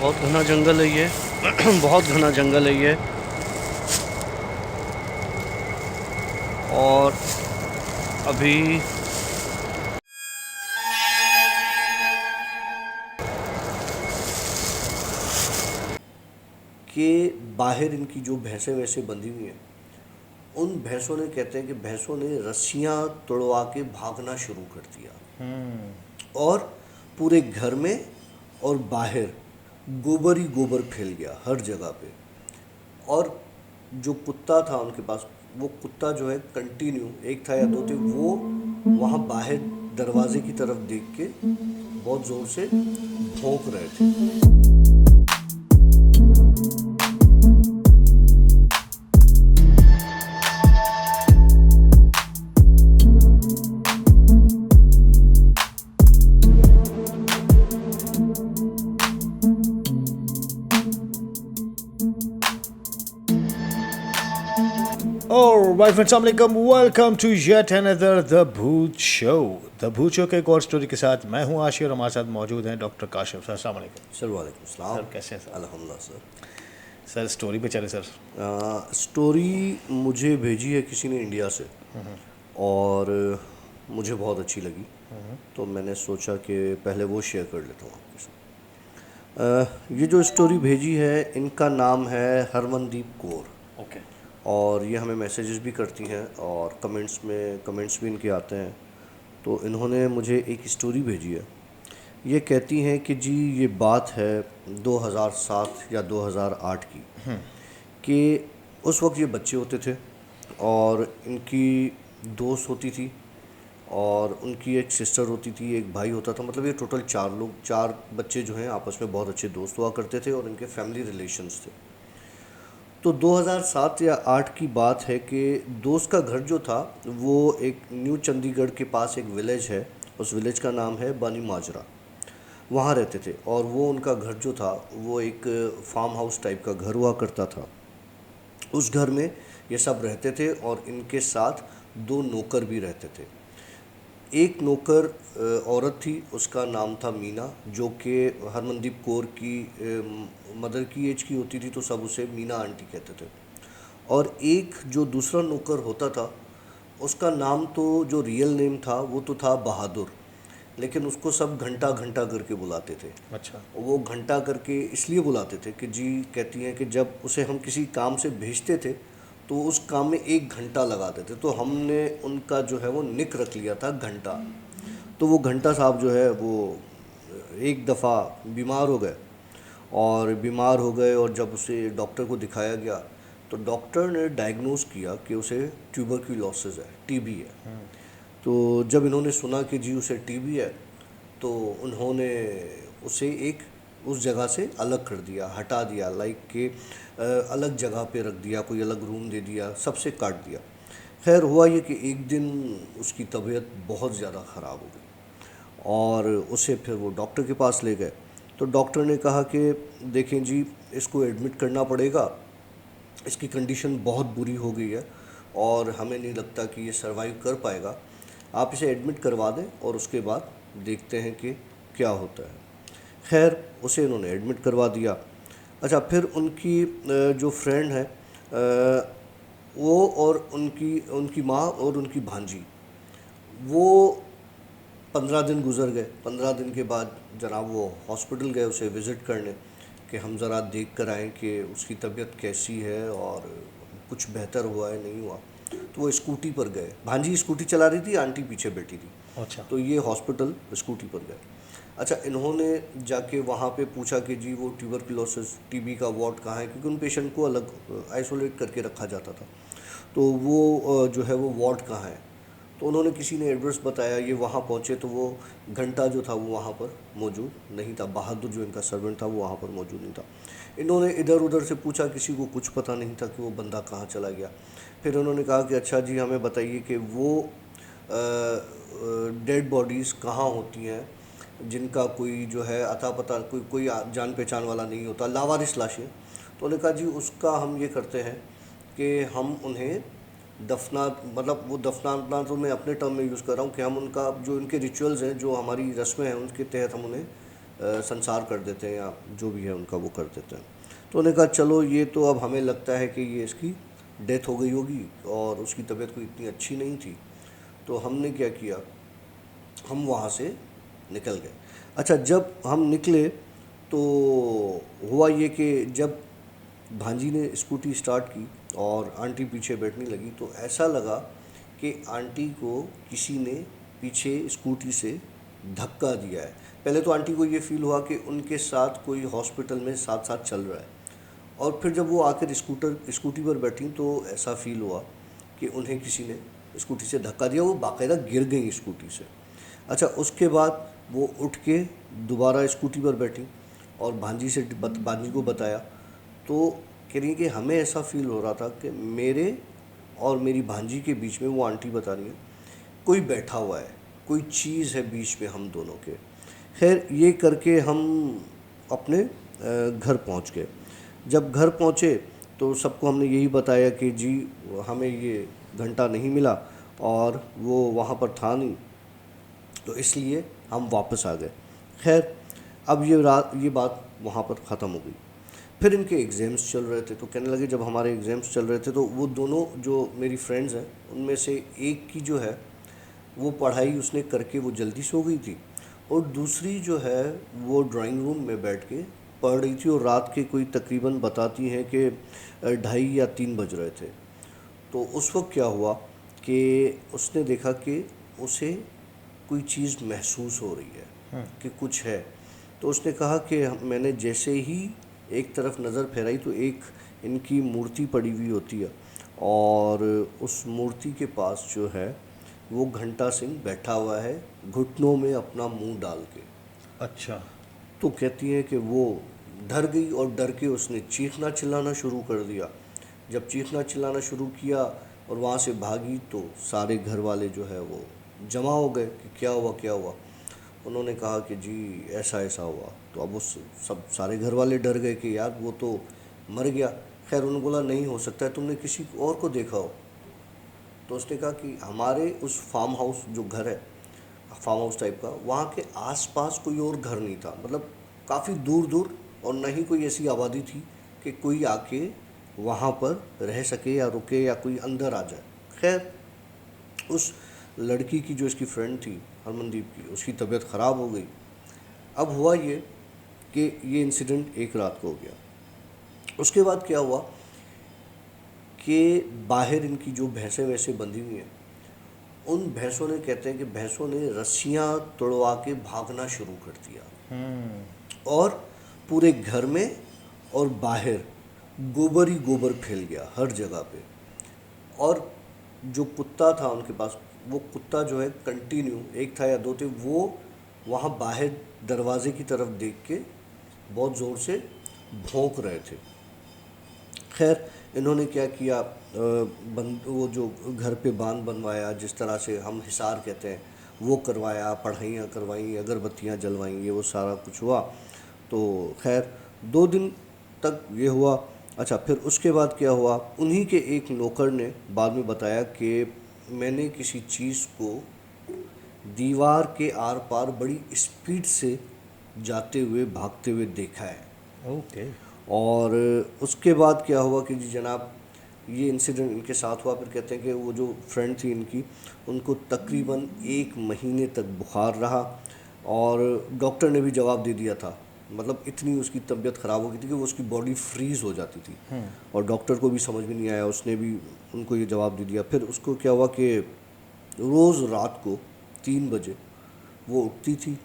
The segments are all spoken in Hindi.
बहुत घना जंगल है ये। बहुत घना जंगल है ये। और अभी के बाहर इनकी जो भैंसें वैसे बंधी हुई हैं, उन भैंसों ने, कहते हैं कि भैंसों ने रस्सियाँ तोड़वा के भागना शुरू कर दिया। और पूरे घर में और बाहर गोबर ही गोबर फैल गया हर जगह पे। और जो कुत्ता था उनके पास, वो कुत्ता जो है कंटिन्यू, एक था या दो थे, वो वहाँ बाहर दरवाजे की तरफ देख के बहुत ज़ोर से भौंक रहे थे। Oh, my friends, assalamualaikum. Welcome to yet another The Bhoot Show. The Bhoot Show के एक और स्टोरी के साथ मैं हूं आशी और हमारे साथ मौजूद हैं डॉक्टर काशिफ सर। अस्सलाम वालेकुम सर वालेकुम सलाम। सर, कैसे हैं सर? अल्हम्दुलिल्लाह सर। सर स्टोरी पे चले सर। स्टोरी मुझे भेजी है किसी ने इंडिया से, और मुझे बहुत अच्छी लगी, तो मैंने सोचा कि पहले वो शेयर कर लेता हूँ आपके साथ। ये जो स्टोरी भेजी है, इनका नाम है हरमनदीप कौर। ओके। और ये हमें मैसेजेस भी करती हैं और कमेंट्स भी इनके आते हैं। तो इन्होंने मुझे एक स्टोरी भेजी है। ये कहती हैं कि जी ये बात है 2007 या 2008 की, कि उस वक्त ये बच्चे होते थे और इनकी दोस्त होती थी, और उनकी एक सिस्टर होती थी, एक भाई होता था। मतलब ये टोटल 4 लोग, 4 बच्चे जो हैं आपस में बहुत अच्छे दोस्त हुआ करते थे और इनके फैमिली रिलेशंस थे। तो 2007 या 8 की बात है कि दोस्त का घर जो था वो एक न्यू चंडीगढ़ के पास एक विलेज है, उस विलेज का नाम है बानी माजरा। वहाँ रहते थे, और वो उनका घर जो था वो एक फार्म हाउस टाइप का घर हुआ करता था। उस घर में ये सब रहते थे और इनके साथ 2 नौकर भी रहते थे। एक नौकर औरत थी, उसका नाम था मीना, जो कि हरमनदीप कौर की मदर की एज की होती थी, तो सब उसे मीना आंटी कहते थे। और एक जो दूसरा नौकर होता था, उसका नाम तो, जो रियल नेम था वो तो था बहादुर, लेकिन उसको सब घंटा घंटा करके बुलाते थे। अच्छा। वो घंटा करके इसलिए बुलाते थे कि जी, कहती हैं कि जब उसे हम किसी काम से भेजते थे तो उस काम में 1 घंटा लगाते थे, तो हमने उनका जो है वो निक रख लिया था घंटा। तो वो घंटा साहब जो है वो एक दफ़ा बीमार हो गए, और जब उसे डॉक्टर को दिखाया गया तो डॉक्टर ने डायग्नोस किया कि उसे ट्यूबरक्यूलोसिस है, टीबी है। तो जब इन्होंने सुना कि जी उसे टीबी है, तो उन्होंने उसे एक उस जगह से अलग कर दिया, हटा दिया, लाइक कि अलग जगह पे रख दिया, कोई अलग रूम दे दिया, सबसे काट दिया। खैर हुआ ये कि एक दिन उसकी तबीयत बहुत ज़्यादा ख़राब हो गई और उसे फिर वो डॉक्टर के पास ले गए। तो डॉक्टर ने कहा कि देखें जी, इसको एडमिट करना पड़ेगा, इसकी कंडीशन बहुत बुरी हो गई है और हमें नहीं लगता कि ये सरवाइव कर पाएगा। आप इसे एडमिट करवा दें और उसके बाद देखते हैं कि क्या होता है। खैर उसे इन्होंने एडमिट करवा दिया। अच्छा, फिर उनकी जो फ्रेंड है, वो और उनकी उनकी माँ और उनकी भांजी, वो 15 दिन गुजर गए। 15 दिन के बाद जनाब वो हॉस्पिटल गए उसे विज़िट करने, कि हम ज़रा देख कर आएँ कि उसकी तबीयत कैसी है और कुछ बेहतर हुआ है नहीं हुआ। तो वो स्कूटी पर गए, भांजी स्कूटी चला रही थी, आंटी पीछे बैठी थी। अच्छा। तो ये हॉस्पिटल स्कूटी पर गए। अच्छा, इन्होंने जाके वहाँ पे पूछा कि जी वो ट्यूबरकुलोसिस टीबी का वार्ड कहाँ है, क्योंकि उन पेशेंट को अलग आइसोलेट करके रखा जाता था। तो वो जो है वो वार्ड कहाँ है, तो उन्होंने, किसी ने एड्रेस बताया, ये वहाँ पहुँचे तो वो घंटा जो था वो वहाँ पर मौजूद नहीं था, बहादुर जो इनका सर्वेंट था वो वहाँ पर मौजूद नहीं था। इन्होंने इधर उधर से पूछा, किसी को कुछ पता नहीं था कि वो बंदा कहाँ चला गया। फिर उन्होंने कहा कि अच्छा जी, हमें बताइए कि वो डेड बॉडीज़ कहाँ होती हैं जिनका कोई जो है अता पता, कोई कोई जान पहचान वाला नहीं होता, लावारिस लाशें। तो उन्होंने कहा जी उसका हम ये करते हैं कि हम उन्हें दफना, मतलब वो दफनाना तो मैं अपने टर्म में यूज़ कर रहा हूँ, कि हम उनका जो उनके रिचुअल्स हैं, जो हमारी रस्में हैं, उनके तहत हम उन्हें संसार कर देते हैं या जो भी है उनका वो कर देते हैं। तो उन्होंने कहा चलो ये तो अब हमें लगता है कि ये इसकी डेथ हो गई होगी और उसकी तबीयत कोई इतनी अच्छी नहीं थी। तो हमने क्या किया, हम वहाँ से निकल गए। अच्छा, जब हम निकले तो हुआ ये कि जब भांजी ने स्कूटी स्टार्ट की और आंटी पीछे बैठने लगी तो ऐसा लगा कि आंटी को किसी ने पीछे स्कूटी से धक्का दिया है। पहले तो आंटी को ये फील हुआ कि उनके साथ कोई हॉस्पिटल में साथ साथ चल रहा है, और फिर जब वो आकर स्कूटी पर बैठी तो ऐसा फील हुआ कि उन्हें किसी ने स्कूटी से धक्का दिया, वो बाकायदा गिर गई स्कूटी से। अच्छा, उसके बाद वो उठ के दोबारा स्कूटी पर बैठी और भांजी को बताया। तो कह रही है कि हमें ऐसा फील हो रहा था कि मेरे और मेरी भांजी के बीच में, वो आंटी बता रही है, कोई बैठा हुआ है, कोई चीज़ है बीच में हम दोनों के। खैर ये करके हम अपने घर पहुंच गए। जब घर पहुंचे तो सबको हमने यही बताया कि जी हमें ये घंटा नहीं मिला और वो वहाँ पर था नहीं, तो इसलिए हम वापस आ गए। खैर अब ये बात वहाँ पर ख़त्म हो गई। फिर इनके एग्ज़ाम्स चल रहे थे, तो कहने लगे जब हमारे एग्ज़ाम्स चल रहे थे तो वो दोनों जो मेरी फ्रेंड्स हैं उनमें से एक की जो है वो पढ़ाई उसने करके वो जल्दी सो गई थी, और दूसरी जो है वो ड्राइंग रूम में बैठ के पढ़ रही थी, और रात के कोई तकरीबन बताती हैं कि 2:30 या 3 बज रहे थे। तो उस वक्त क्या हुआ कि उसने देखा कि उसे कोई चीज़ महसूस हो रही है कि कुछ है। तो उसने कहा कि मैंने जैसे ही एक तरफ नज़र फेराई तो एक इनकी मूर्ति पड़ी हुई होती है, और उस मूर्ति के पास जो है वो घंटा सिंह बैठा हुआ है, घुटनों में अपना मुंह डाल के। अच्छा। तो कहती है कि वो डर गई और डर के उसने चीखना चिल्लाना शुरू कर दिया। जब चीखना चिल्लाना शुरू किया और वहाँ से भागी तो सारे घर वाले जो है वो जमा हो गए कि क्या हुआ क्या हुआ। उन्होंने कहा कि जी ऐसा ऐसा हुआ। तो अब उस सब सारे घर वाले डर गए कि यार वो तो मर गया। खैर उन्होंने बोला नहीं हो सकता है, तुमने किसी और को देखा हो। तो उसने कहा कि हमारे उस फार्म हाउस जो घर है, फार्म हाउस टाइप का, वहाँ के आसपास कोई और घर नहीं था, मतलब काफ़ी दूर दूर, और न ही कोई ऐसी आबादी थी कि कोई आके वहाँ पर रह सके या रुके या कोई अंदर आ जाए। खैर उस लड़की की जो इसकी फ्रेंड थी हरमनदीप की, उसकी तबीयत ख़राब हो गई। अब हुआ ये कि ये इंसिडेंट एक रात को हो गया। उसके बाद क्या हुआ कि बाहर इनकी जो भैंसें वैसे बंधी हुई हैं, उन भैंसों ने, कहते हैं कि भैंसों ने रस्सियाँ तोड़वा के भागना शुरू कर दिया, और पूरे घर में और बाहर गोबर ही गोबर फैल गया हर जगह पे। और जो कुत्ता था उनके पास, वो कुत्ता जो है कंटिन्यू, एक था या दो थे, वो वहाँ बाहर दरवाजे की तरफ देख के बहुत ज़ोर से भौंक रहे थे। खैर इन्होंने क्या किया, वो जो घर पे बांध बनवाया, जिस तरह से हम हिसार कहते हैं, वो करवाया, पढ़ाइयाँ करवाई, अगरबत्तियाँ जलवाई, ये वो सारा कुछ हुआ। तो खैर 2 दिन तक ये हुआ। अच्छा, फिर उसके बाद क्या हुआ, उन्हीं के एक नौकर ने बाद में बताया कि मैंने किसी चीज़ को दीवार के आर पार बड़ी स्पीड से जाते हुए भागते हुए देखा है। ओके। और उसके बाद क्या हुआ कि जी जनाब ये इंसिडेंट इनके साथ हुआ। फिर कहते हैं कि वो जो फ्रेंड थी इनकी, उनको तकरीबन 1 महीने तक बुखार रहा, और डॉक्टर ने भी जवाब दे दिया था, मतलब इतनी उसकी तबीयत ख़राब हो गई थी कि वो उसकी बॉडी फ्रीज़ हो जाती थी, और डॉक्टर को भी समझ में नहीं आया, उसने भी उनको ये जवाब दे दिया। फिर उसको क्या हुआ कि रोज़ रात को 3 बजे वो उठती थी,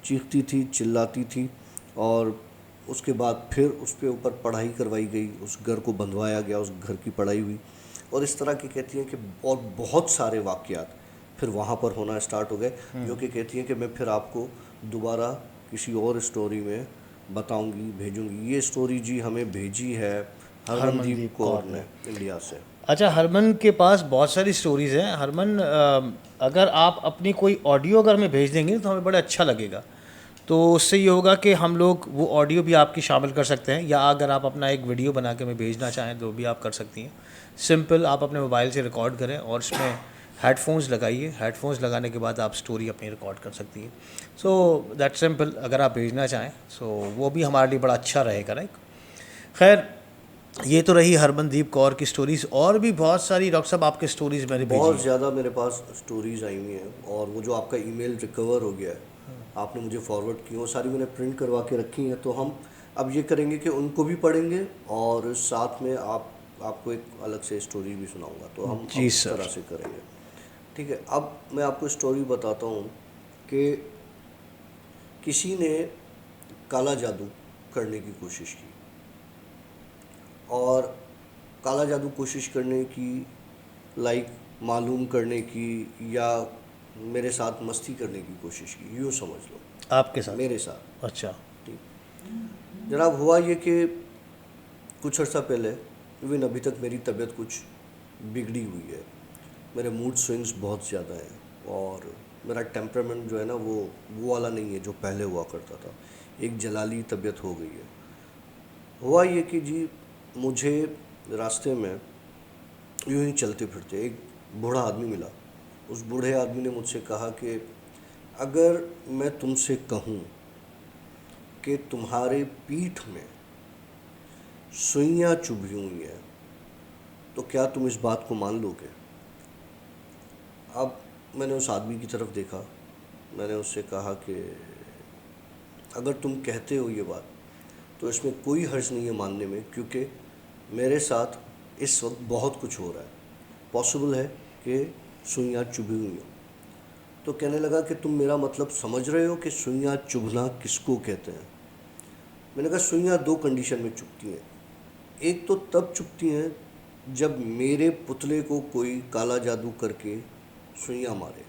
चीखती थी, चिल्लाती थी, और उसके बाद फिर उस पे ऊपर पढ़ाई करवाई गई, उस घर को बंधवाया गया, उस घर की पढ़ाई हुई, और इस तरह की कहती हैं कि और बहुत सारे वाक़यात फिर वहाँ पर होना स्टार्ट हो गए, जो कि कहती हैं कि मैं फिर आपको दोबारा किसी और स्टोरी में बताऊंगी, भेजूंगी। ये स्टोरी जी हमें भेजी है हरमनदीप कौर ने इंडिया से। अच्छा, हरमन के पास बहुत सारी स्टोरीज़ हैं। हरमन, अगर आप अपनी कोई ऑडियो अगर हमें भेज देंगे तो हमें बड़ा अच्छा लगेगा। तो उससे ये होगा कि हम लोग वो ऑडियो भी आपकी शामिल कर सकते हैं, या अगर आप अपना एक वीडियो बना के हमें भेजना चाहें तो भी आप कर सकती हैं। सिंपल आप अपने मोबाइल से रिकॉर्ड करें और इसमें हेडफोन्स लगाइए, हेडफोन्स लगाने के बाद आप स्टोरी अपनी रिकॉर्ड कर सकती हैं। सो दैट सिंपल, अगर आप भेजना चाहें सो वो भी हमारे लिए बड़ा अच्छा रहेगा, राइट। खैर, ये तो रही हरमनदीप कौर की स्टोरीज़, और भी बहुत सारी डॉक्टर साहब आपके स्टोरीज़ मैंने भेजी बहुत हैं। ज़्यादा मेरे पास स्टोरीज आई हुई हैं, और वो जो आपका ईमेल रिकवर हो गया है, आपने मुझे फॉरवर्ड की, वो सारी मैंने प्रिंट करवा के रखी हैं। तो हम अब ये करेंगे कि उनको भी पढ़ेंगे और साथ में आपको एक अलग से स्टोरी भी सुनाऊंगा। तो हम जी इस सर। तरह से करेंगे, ठीक है। अब मैं आपको स्टोरी बताता हूँ कि किसी ने काला जादू करने की कोशिश की, और काला जादू कोशिश करने की लाइक मालूम करने की, या मेरे साथ मस्ती करने की कोशिश की, यूँ समझ लो, आपके साथ? मेरे साथ। अच्छा। ठीक। जनाब, हुआ ये कि कुछ अर्सा पहले, इवन अभी तक मेरी तबीयत कुछ बिगड़ी हुई है। मेरे मूड स्विंग्स बहुत ज़्यादा हैं, और मेरा टेम्परामेंट जो है ना वो वाला नहीं है जो पहले हुआ करता था। एक जलाली तबीयत हो गई है। हुआ ये कि जी, मुझे रास्ते में यूं ही चलते फिरते एक बूढ़ा आदमी मिला। उस बूढ़े आदमी ने मुझसे कहा कि अगर मैं तुमसे कहूँ कि तुम्हारे पीठ में सुइयाँ चुभी हुई हैं, तो क्या तुम इस बात को मान लोगे? अब मैंने उस आदमी की तरफ देखा, मैंने उससे कहा कि अगर तुम कहते हो ये बात, तो इसमें कोई हर्ज नहीं है मानने में, क्योंकि मेरे साथ इस वक्त बहुत कुछ हो रहा है। पॉसिबल है कि सुइयाँ चुभी हुई हो। तो कहने लगा कि तुम मेरा मतलब समझ रहे हो कि सुइयाँ चुभना किसको कहते हैं? मैंने कहा सुइयाँ दो कंडीशन में चुभती हैं। एक तो तब चुभती हैं जब मेरे पुतले को कोई काला जादू करके सुइयाँ मारे।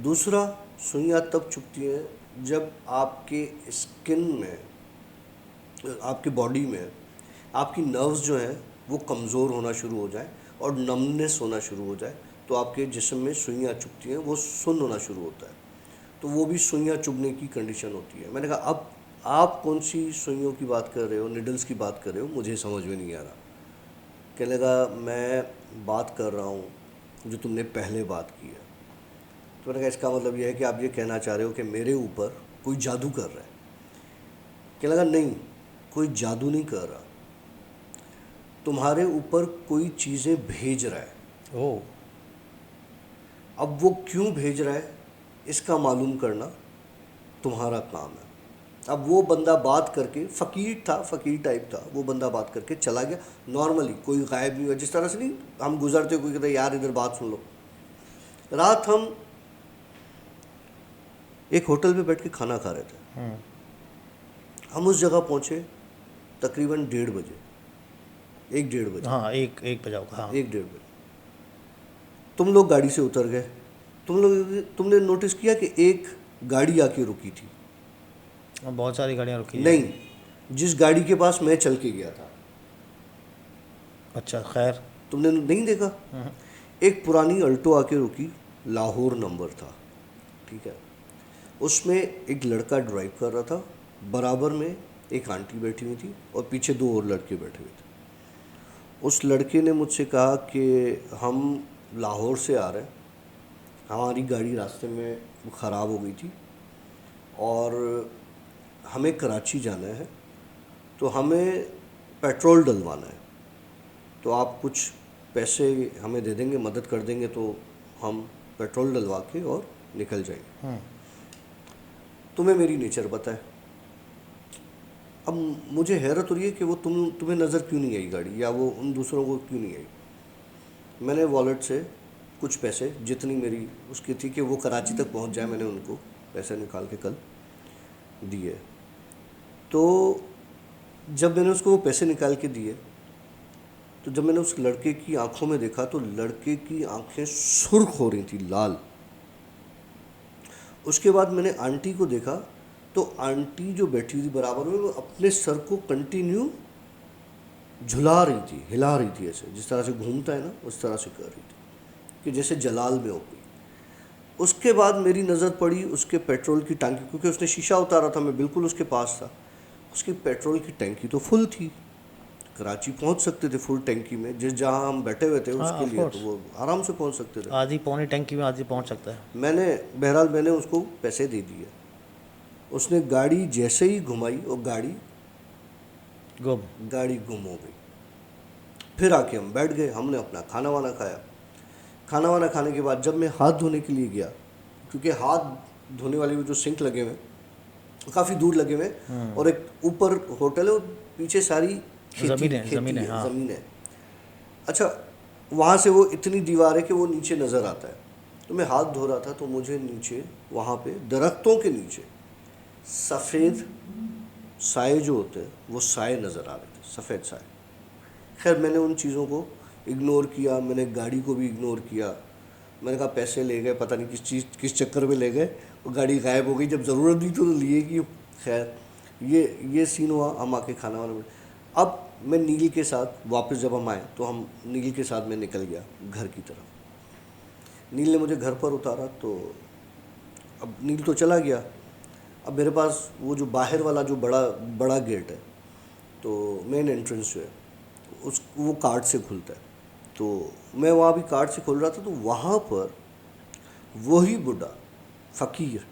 दूसरा, सुइयाँ तब चुभती हैं जब आपके स्किन में, आपकी बॉडी में आपकी नर्व्स जो हैं वो कमज़ोर होना शुरू हो जाए और नमनेस होना शुरू हो जाए, तो आपके जिस्म में सुइयाँ चुभती हैं, वो सुन्न होना शुरू होता है। तो वो भी सुइयाँ चुभने की कंडीशन होती है। मैंने कहा अब आप कौन सी सुइयों की बात कर रहे हो, निडल्स की बात कर रहे हो, मुझे समझ में नहीं आ रहा। कहने लगा मैं बात कर रहा हूँ जो तुमने पहले बात की है। तो मैंने कहा इसका मतलब यह है कि आप ये कहना चाह रहे हो कि मेरे ऊपर कोई जादू कर रहा है? कहने लगा नहीं, कोई जादू नहीं कर रहा, तुम्हारे ऊपर कोई चीज़ें भेज रहा है। ओह। अब वो क्यों भेज रहा है इसका मालूम करना तुम्हारा काम है। अब वो बंदा बात करके, फ़कीर था, फ़कीर टाइप था, वो बंदा बात करके चला गया नॉर्मली, कोई गायब नहीं हुआ। जिस तरह से नहीं हम गुजरते, कोई कहता है यार इधर बात सुन लो। रात हम एक होटल पे बैठ के खाना खा रहे थे। हम उस जगह पहुंचे तकरीबन 1:30 बजे, 1-1:30 बजे। हाँ, एक बजा होगा, हाँ। 1-1:30 बजे तुम लोग गाड़ी से उतर गए। तुमने नोटिस किया कि एक गाड़ी आके रुकी थी? और बहुत सारी गाड़ियाँ रुकी हैं। नहीं, जिस गाड़ी के पास मैं चल के गया था। अच्छा, खैर। तुमने नहीं देखा? एक पुरानी अल्टो आके रुकी, लाहौर नंबर था, ठीक है। उसमें एक लड़का ड्राइव कर रहा था, बराबर में एक आंटी बैठी हुई थी और पीछे 2 और लड़के बैठे हुए थे। उस लड़के ने मुझसे कहा कि हम लाहौर से आ रहे हैं, हमारी गाड़ी रास्ते में ख़राब हो गई थी और हमें कराची जाना है, तो हमें पेट्रोल डलवाना है, तो आप कुछ पैसे हमें दे देंगे, मदद कर देंगे तो हम पेट्रोल डलवा के और निकल जाएंगे। तुम्हें मेरी नेचर पता है। अब मुझे हैरत हो रही है कि वो तुम्हें नज़र क्यों नहीं आई गाड़ी, या वो उन दूसरों को क्यों नहीं आई। मैंने वॉलेट से कुछ पैसे, जितनी मेरी उसकी थी कि वो कराची तक पहुंच जाए, मैंने उनको पैसे निकाल के कल दिए। तो जब मैंने उसको वो पैसे निकाल के दिए, तो जब मैंने उस लड़के की आंखों में देखा तो लड़के की आंखें सुर्ख हो रही थी, लाल। उसके बाद मैंने आंटी को देखा, तो आंटी जो बैठी हुई थी बराबर में, वो अपने सर को कंटिन्यू झुला रही थी, हिला रही थी, ऐसे जिस तरह से घूमता है ना, उस तरह से कर रही थी कि जैसे जलाल में हो गई। उसके बाद मेरी नज़र पड़ी उसके पेट्रोल की टंकी, क्योंकि उसने शीशा उतारा था, मैं बिल्कुल उसके पास था। उसकी पेट्रोल की टंकी तो फुल थी, कराची पहुंच सकते थे फुल टैंकी में, जिस जहां हम बैठे हुए थे हाँ उसके ऑफ लिए, तो कोर्स, वो आराम से पहुंच सकते थे। आधी पौनी टंकी में आदमी पहुंच सकता है। मैंने बहरहाल मैंने उसको पैसे दे दिए। उसने गाड़ी जैसे ही घुमाई और गुम। गाड़ी गुम हो गई। फिर आके हम बैठ गए, हमने अपना खाना वाना खाया। खाना वाना खाने के बाद जब मैं हाथ धोने के लिए गया, क्योंकि हाथ धोने वाले वो जो सिंक लगे हुए काफ़ी दूर लगे हुए और एक ऊपर होटल है और पीछे सारी खेती है, हाँ। ज़मीन है। अच्छा, वहाँ से वो इतनी दीवार है कि वो नीचे नज़र आता है। तो मैं हाथ धो रहा था तो मुझे नीचे वहाँ पे दरख्तों के नीचे सफ़ेद साए जो होते हैं वो साए नज़र आ रहे थे, सफ़ेद साए। खैर मैंने उन चीज़ों को इग्नोर किया, मैंने गाड़ी को भी इग्नोर किया। मैंने कहा पैसे ले गए, पता नहीं किस चक्कर में ले गए, वो गाड़ी गायब हो गई, जब ज़रूरत थी तो लिए कि। खैर ये सीन हुआ, हम आके खाना वाना। अब मैं नील के साथ वापस जब हम आए तो हम नील के साथ मैं निकल गया घर की तरफ। नील ने मुझे घर पर उतारा तो अब नील तो चला गया। अब मेरे पास वो जो बाहर वाला जो बड़ा बड़ा गेट है, तो मेन एंट्रेंस जो है वो कार्ड से खुलता है। तो मैं वहाँ भी कार्ड से खोल रहा था तो वहाँ पर वही बुढ़ा फ़कीर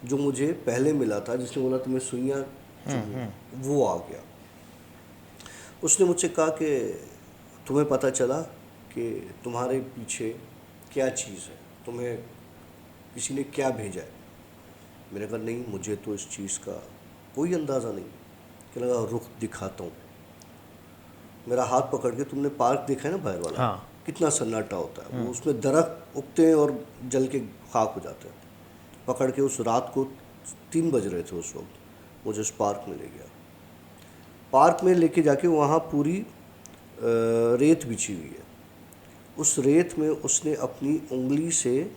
जो मुझे पहले मिला था, जिसने बोला तुम्हें सुइयाँ चुभू, वो आ गया। उसने मुझसे कहा कि तुम्हें पता चला कि तुम्हारे पीछे क्या चीज़ है, तुम्हें किसी ने क्या भेजा है। मैंने कहा नहीं, मुझे तो इस चीज़ का कोई अंदाज़ा नहीं। कि लगा रुख दिखाता हूँ। मेरा हाथ पकड़ के, तुमने पार्क देखा है ना बाहर वाला, हाँ। कितना सन्नाटा होता है, वो उसमें दरख्त उगते हैं और जल के खाक हो जाते हैं। पकड़ के उस रात को 3 बज रहे थे उस वक्त, मुझे उस पार्क में ले गया। पार्क में लेके जाके वहाँ पूरी रेत बिछी हुई है। उस रेत में उसने अपनी उंगली से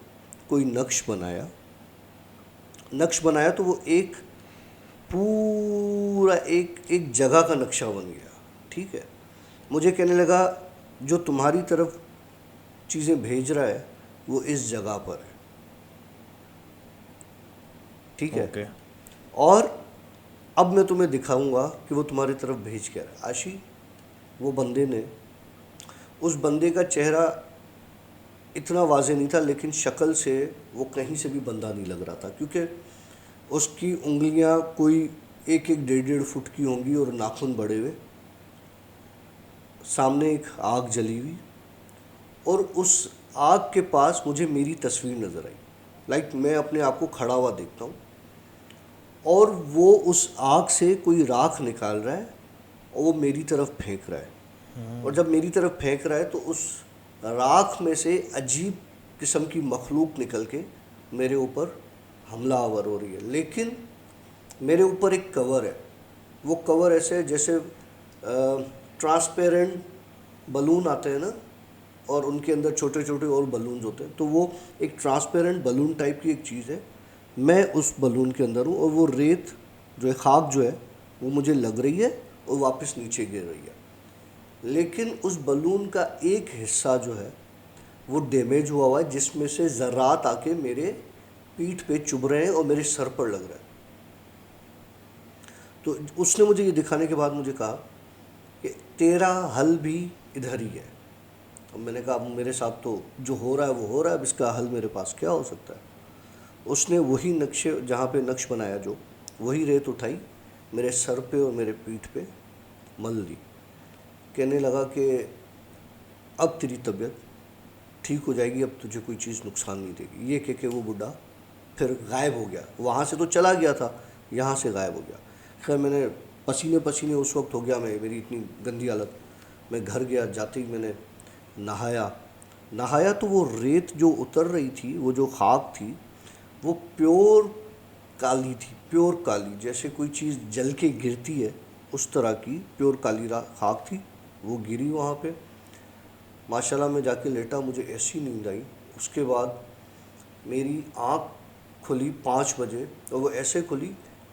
कोई नक्श बनाया। तो वो एक पूरा एक जगह का नक्शा बन गया। ठीक है, मुझे कहने लगा जो तुम्हारी तरफ चीज़ें भेज रहा है वो इस जगह पर है। ठीक है। ओके। और अब मैं तुम्हें दिखाऊंगा कि वो तुम्हारी तरफ भेज क्या रहा है। आशी, वो बंदे ने, उस बंदे का चेहरा इतना वाज़ेह नहीं था, लेकिन शक्ल से वो कहीं से भी बंदा नहीं लग रहा था, क्योंकि उसकी उंगलियां कोई 1-1, 1.5 फुट की होंगी और नाखून बड़े हुए। सामने एक आग जली हुई और उस आग के पास मुझे मेरी तस्वीर नज़र आई। लाइक मैं अपने आप को खड़ा हुआ देखता हूँ और वो उस आग से कोई राख निकाल रहा है और वो मेरी तरफ फेंक रहा है। और जब मेरी तरफ फेंक रहा है तो उस राख में से अजीब किस्म की मखलूक निकल के मेरे ऊपर हमला आवर हो रही है। लेकिन मेरे ऊपर एक कवर है। वो कवर ऐसे है जैसे ट्रांसपेरेंट बलून आते हैं ना, और उनके अंदर छोटे छोटे और बलून्स होते हैं, तो वो एक ट्रांसपेरेंट बलून टाइप की एक चीज़ है। मैं उस बलून के अंदर हूँ और वो रेत जो है, खाक जो है, वो मुझे लग रही है और वापस नीचे गिर रही है। लेकिन उस बलून का एक हिस्सा जो है वो डैमेज हुआ है, जिसमें से ज़र्रात आके मेरे पीठ पे चुभ रहे हैं और मेरे सर पर लग रहा है। तो उसने मुझे ये दिखाने के बाद मुझे कहा कि तेरा हल भी इधर ही है। और मैंने कहा अब मेरे साथ तो जो हो रहा है वो हो रहा है, अब इसका हल मेरे पास क्या हो सकता है। उसने वही नक्शे, जहाँ पे नक्श बनाया जो, वही रेत उठाई, मेरे सर पे और मेरे पीठ पे मल दी। कहने लगा कि अब तेरी तबीयत ठीक हो जाएगी, अब तुझे कोई चीज़ नुकसान नहीं देगी। ये कह के वो बुढ़ा फिर गायब हो गया। वहाँ से तो चला गया था, यहाँ से गायब हो गया। खैर मैंने पसीने पसीने उस वक्त हो गया, मेरी इतनी गंदी हालत। मैं घर गया, जाते ही मैंने नहाया तो वो रेत जो उतर रही थी, वो जो खाक थी, वो प्योर काली थी, प्योर काली, जैसे कोई चीज़ जल के गिरती है उस तरह की प्योर काली खाक थी। वो गिरी वहाँ पे। माशाल्लाह मैं जाके लेटा, मुझे ऐसी नींद आई। उसके बाद मेरी आँख खुली 5 बजे और वो ऐसे खुली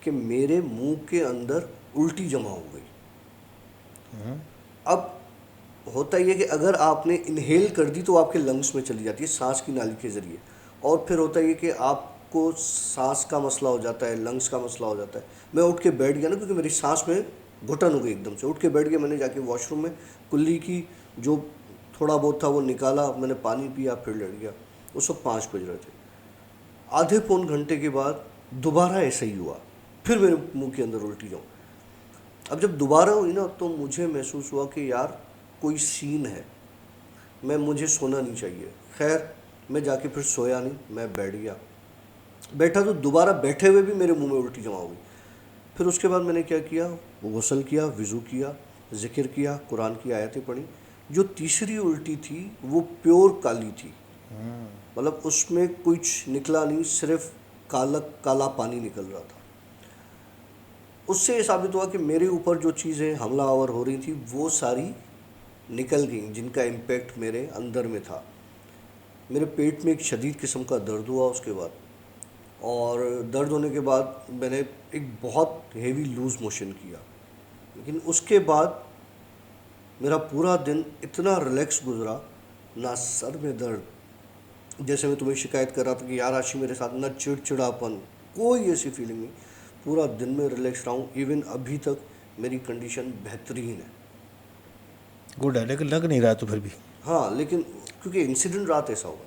कि मेरे मुंह के अंदर उल्टी जमा हो गई। अब होता ये कि अगर आपने इनहेल कर दी तो आपके लंग्स में चली जाती है सांस की नाली के ज़रिए, और फिर होता ये कि आपको सांस का मसला हो जाता है, लंग्स का मसला हो जाता है। मैं उठ के बैठ गया ना, क्योंकि मेरी सांस में घुटन हो गई एकदम से, उठ के बैठ गया। मैंने जाके वॉशरूम में कुल्ली की जो थोड़ा बहुत था वो निकाला, मैंने पानी पिया, फिर लेट गया। उस वक्त 5 बज रहे थे। आधे पौन घंटे के बाद दोबारा ऐसा ही हुआ, फिर मेरे मुंह के अंदर उल्टी जाऊँ। अब जब दोबारा हुई ना तो मुझे महसूस हुआ कि यार कोई सीन है, मुझे सोना नहीं चाहिए। खैर मैं जाके फिर सोया नहीं, मैं बैठ गया। बैठा तो दोबारा बैठे हुए भी मेरे मुंह में उल्टी जमा हुई। फिर उसके बाद मैंने क्या किया, गुस्ल किया, वज़ू किया, ज़िक्र किया, कुरान की आयतें पढ़ी। जो तीसरी उल्टी थी वो प्योर काली थी, मतलब उसमें कुछ निकला नहीं, सिर्फ काला काला पानी निकल रहा था। उससे ये साबित हुआ कि मेरे ऊपर जो चीज़ें हमलावर हो रही थी वो सारी निकल गई, जिनका इम्पेक्ट मेरे अंदर में था। मेरे पेट में एक शदीद किस्म का दर्द हुआ उसके बाद, और दर्द होने के बाद मैंने एक बहुत हेवी लूज़ मोशन किया। लेकिन उसके बाद मेरा पूरा दिन इतना रिलैक्स गुजरा, ना सर में दर्द, जैसे मैं तुम्हें शिकायत कर रहा था कि यार आशी मेरे साथ, ना चिड़चिड़ापन, कोई ऐसी फीलिंग नहीं। पूरा दिन में रिलैक्स रहा हूँ। इवन अभी तक मेरी कंडीशन बेहतरीन है। गुड है, लेकिन लग नहीं रहा तो फिर भी, हाँ, लेकिन क्योंकि इंसिडेंट रात ऐसा हुआ।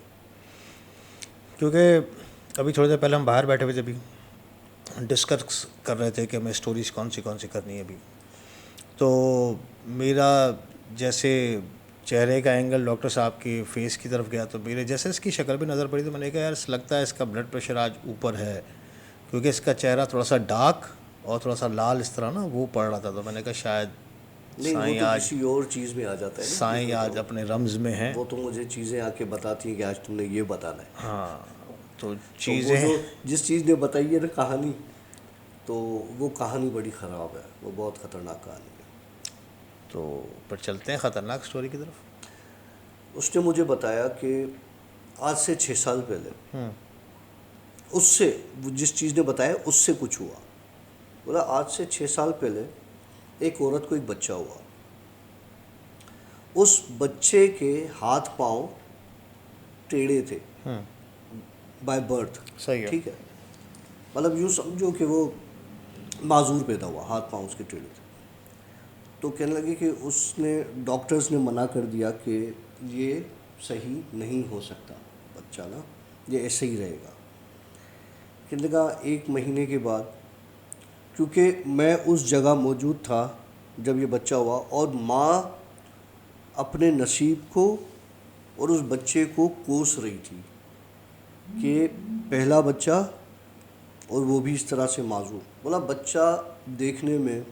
क्योंकि अभी थोड़ी देर पहले हम बाहर बैठे हुए थे, अभी डिस्कस कर रहे थे कि हमें स्टोरीज़ कौन सी करनी है अभी। तो मेरा जैसे चेहरे का एंगल डॉक्टर साहब के फेस की तरफ गया तो मेरे जैसे इसकी शक्ल भी नज़र पड़ी, तो मैंने कहा यार लगता है इसका ब्लड प्रेशर आज ऊपर है, क्योंकि इसका चेहरा थोड़ा सा डार्क और थोड़ा सा लाल इस तरह ना वो पड़ रहा था। तो मैंने कहा शायद नहीं, वो साईं तो आज किसी और चीज़ में आ जाता है ना, साईं आज अपने रम्ज़ में हैं। वो तो मुझे चीज़ें आके बताती हैं कि आज तुमने ये बताना है। हाँ, तो तो वो चीज़ें, जो जिस चीज़ ने बताई है ना कहानी, तो वो कहानी बड़ी ख़राब है, वो बहुत ख़तरनाक कहानी है। तो पर चलते हैं ख़तरनाक स्टोरी की तरफ। उसने मुझे बताया कि आज से 6 साल पहले उससे, वो जिस चीज़ ने बताया उससे कुछ हुआ। बोला आज से 6 साल पहले एक औरत को एक बच्चा हुआ। उस बच्चे के हाथ पांव टेढ़े थे बाय बर्थ। सही है। ठीक है, मतलब यूँ समझो कि वो माजूर पैदा हुआ, हाथ पांव उसके टेढ़े थे। तो कहने लगे कि उसने, डॉक्टर्स ने मना कर दिया कि ये सही नहीं हो सकता बच्चा ना, ये ऐसे ही रहेगा। कहने लगा 1 महीने के बाद, क्योंकि मैं उस जगह मौजूद था जब ये बच्चा हुआ, और माँ अपने नसीब को और उस बच्चे को कोस रही थी कि पहला बच्चा और वो भी इस तरह से माजूर। बोला बच्चा देखने में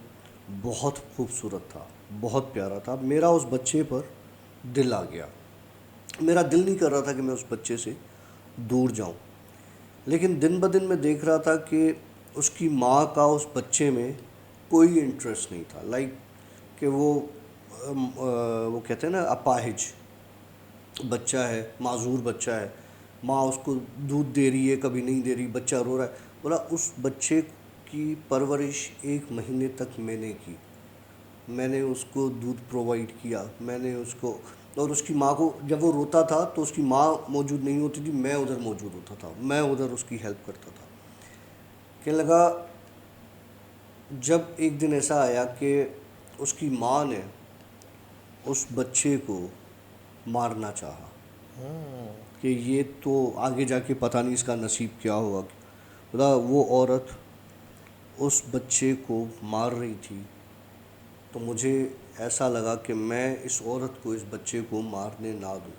बहुत खूबसूरत था, बहुत प्यारा था। मेरा उस बच्चे पर दिल आ गया। मेरा दिल नहीं कर रहा था कि मैं उस बच्चे से दूर जाऊं, लेकिन दिन ब दिन मैं देख रहा था कि उसकी माँ का उस बच्चे में कोई इंटरेस्ट नहीं था। लाइक कि वो कहते हैं ना अपाहिज बच्चा है, माजूर बच्चा है, माँ उसको दूध दे रही है, कभी नहीं दे रही, बच्चा रो रहा है। बोला उस बच्चे की परवरिश 1 महीने तक मैंने की। मैंने उसको दूध प्रोवाइड किया, मैंने उसको, और उसकी माँ को जब वो रोता था तो उसकी माँ मौजूद नहीं होती थी, मैं उधर मौजूद होता था, मैं उधर उसकी हेल्प करता था। कहने लगा जब एक दिन ऐसा आया कि उसकी माँ ने उस बच्चे को मारना चाहा कि ये तो आगे जाके पता नहीं इसका नसीब क्या होगा। बोला वो औरत उस बच्चे को मार रही थी, तो मुझे ऐसा लगा कि मैं इस औरत को, इस बच्चे को मारने ना दूं।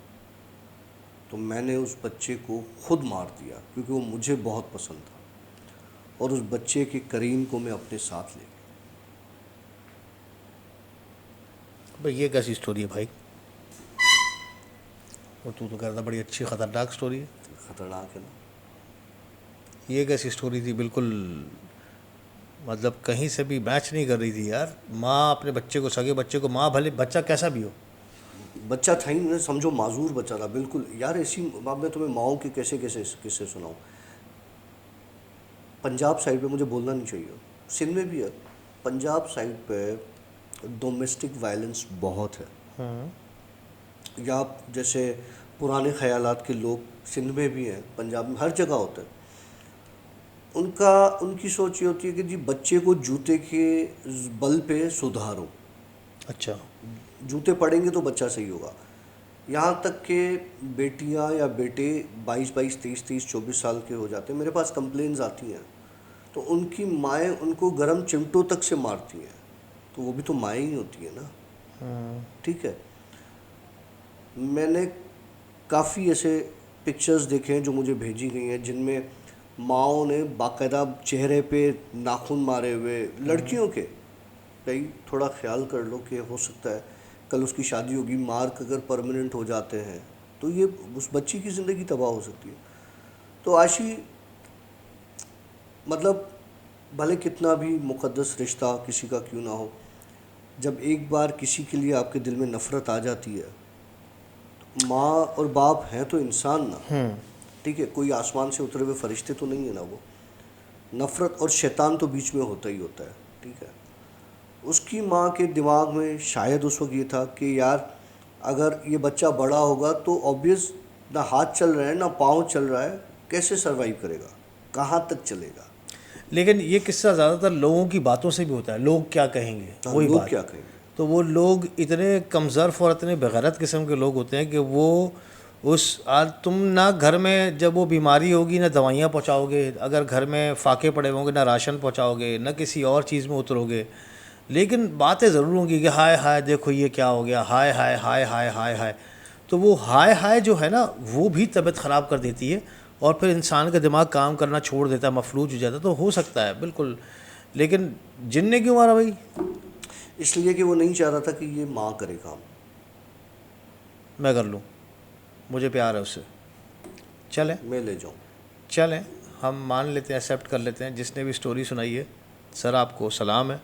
तो मैंने उस बच्चे को खुद मार दिया, क्योंकि वो मुझे बहुत पसंद था, और उस बच्चे के करीम को मैं अपने साथ ले गया। भाई ये कैसी स्टोरी है भाई? और तू तो कह रहा था बड़ी अच्छी ख़तरनाक स्टोरी है। ख़तरनाक है ना। ये कैसी स्टोरी थी? बिल्कुल मतलब कहीं से भी मैच नहीं कर रही थी यार। माँ अपने बच्चे को, सगे बच्चे को, माँ भले बच्चा कैसा भी हो, बच्चा था ही नहीं, समझो माजूर बच्चा था बिल्कुल। यार ऐसी बात मैं तुम्हें माओं के कैसे कैसे किससे सुनाऊँ। पंजाब साइड पे, मुझे बोलना नहीं चाहिए, सिंध में भी है, पंजाब साइड पे डोमेस्टिक वायलेंस बहुत है। या जैसे पुराने ख्यालात के लोग सिंध में भी हैं, पंजाब में, हर जगह होते हैं। उनकी सोच ये होती है कि जी बच्चे को जूते के बल पे सुधारो, अच्छा। जूते पड़ेंगे तो बच्चा सही होगा। यहाँ तक कि बेटियाँ या बेटे 22-22, 23-23, 24 साल के हो जाते हैं, मेरे पास कंप्लेन्स आती हैं, तो उनकी माएँ उनको गर्म चिमटों तक से मारती हैं, तो वो भी तो माएँ ही होती है ना। ठीक है, मैंने काफ़ी ऐसे पिक्चर्स देखे हैं जो मुझे भेजी गई हैं जिनमें माँओं ने बाकायदा चेहरे पे नाखून मारे हुए लड़कियों के, भाई थोड़ा ख्याल कर लो कि हो सकता है कल उसकी शादी होगी, मार्क अगर परमानेंट हो जाते हैं तो ये उस बच्ची की ज़िंदगी तबाह हो सकती है। तो आशी, मतलब भले कितना भी मुक़द्दस रिश्ता किसी का क्यों ना हो, जब एक बार किसी के लिए आपके दिल में नफ़रत आ जाती है, तो माँ और बाप हैं तो इंसान ना, ठीक है, कोई आसमान से उतरे हुए फरिश्ते तो नहीं है ना वो। नफ़रत और शैतान तो बीच में होता ही होता है, ठीक है। उसकी माँ के दिमाग में शायद उस वक्त ये था कि यार अगर ये बच्चा बड़ा होगा तो ऑब्वियस ना हाथ चल रहा है ना पाँव चल रहा है, कैसे सरवाइव करेगा, कहाँ तक चलेगा। लेकिन ये किस्सा ज़्यादातर लोगों की बातों से भी होता है, लोग क्या कहेंगे, वही लोग बात। क्या कहेंगे। तो वो लोग इतने कमज़र्फ़ और इतने बेगैरत किस्म के लोग होते हैं कि वो उस आज तुम ना घर में जब वो बीमारी होगी ना दवाइयाँ पहुँचाओगे, अगर घर में फाके पड़े होंगे ना राशन पहुँचाओगे, ना किसी और चीज़ में उतरोगे, लेकिन बातें ज़रूर होंगी कि हाय हाय देखो ये क्या हो गया, हाय हाय हाय हाय हाय हाय। तो वो हाय हाय जो है ना वो भी तबीयत ख़राब कर देती है और फिर इंसान का दिमाग काम करना छोड़ देता है, मफलूज हो जाता है। तो हो सकता है बिल्कुल, लेकिन जिन ने क्यों मारा भाई? इसलिए कि वो नहीं चाह रहा था कि ये माँ करे काम। मैं कर लूँ, मुझे प्यार है उससे, चलें मैं ले जाऊँ। चलें, हम मान लेते हैं, एक्सेप्ट कर लेते हैं। जिसने भी स्टोरी सुनाई है सर आपको सलाम है,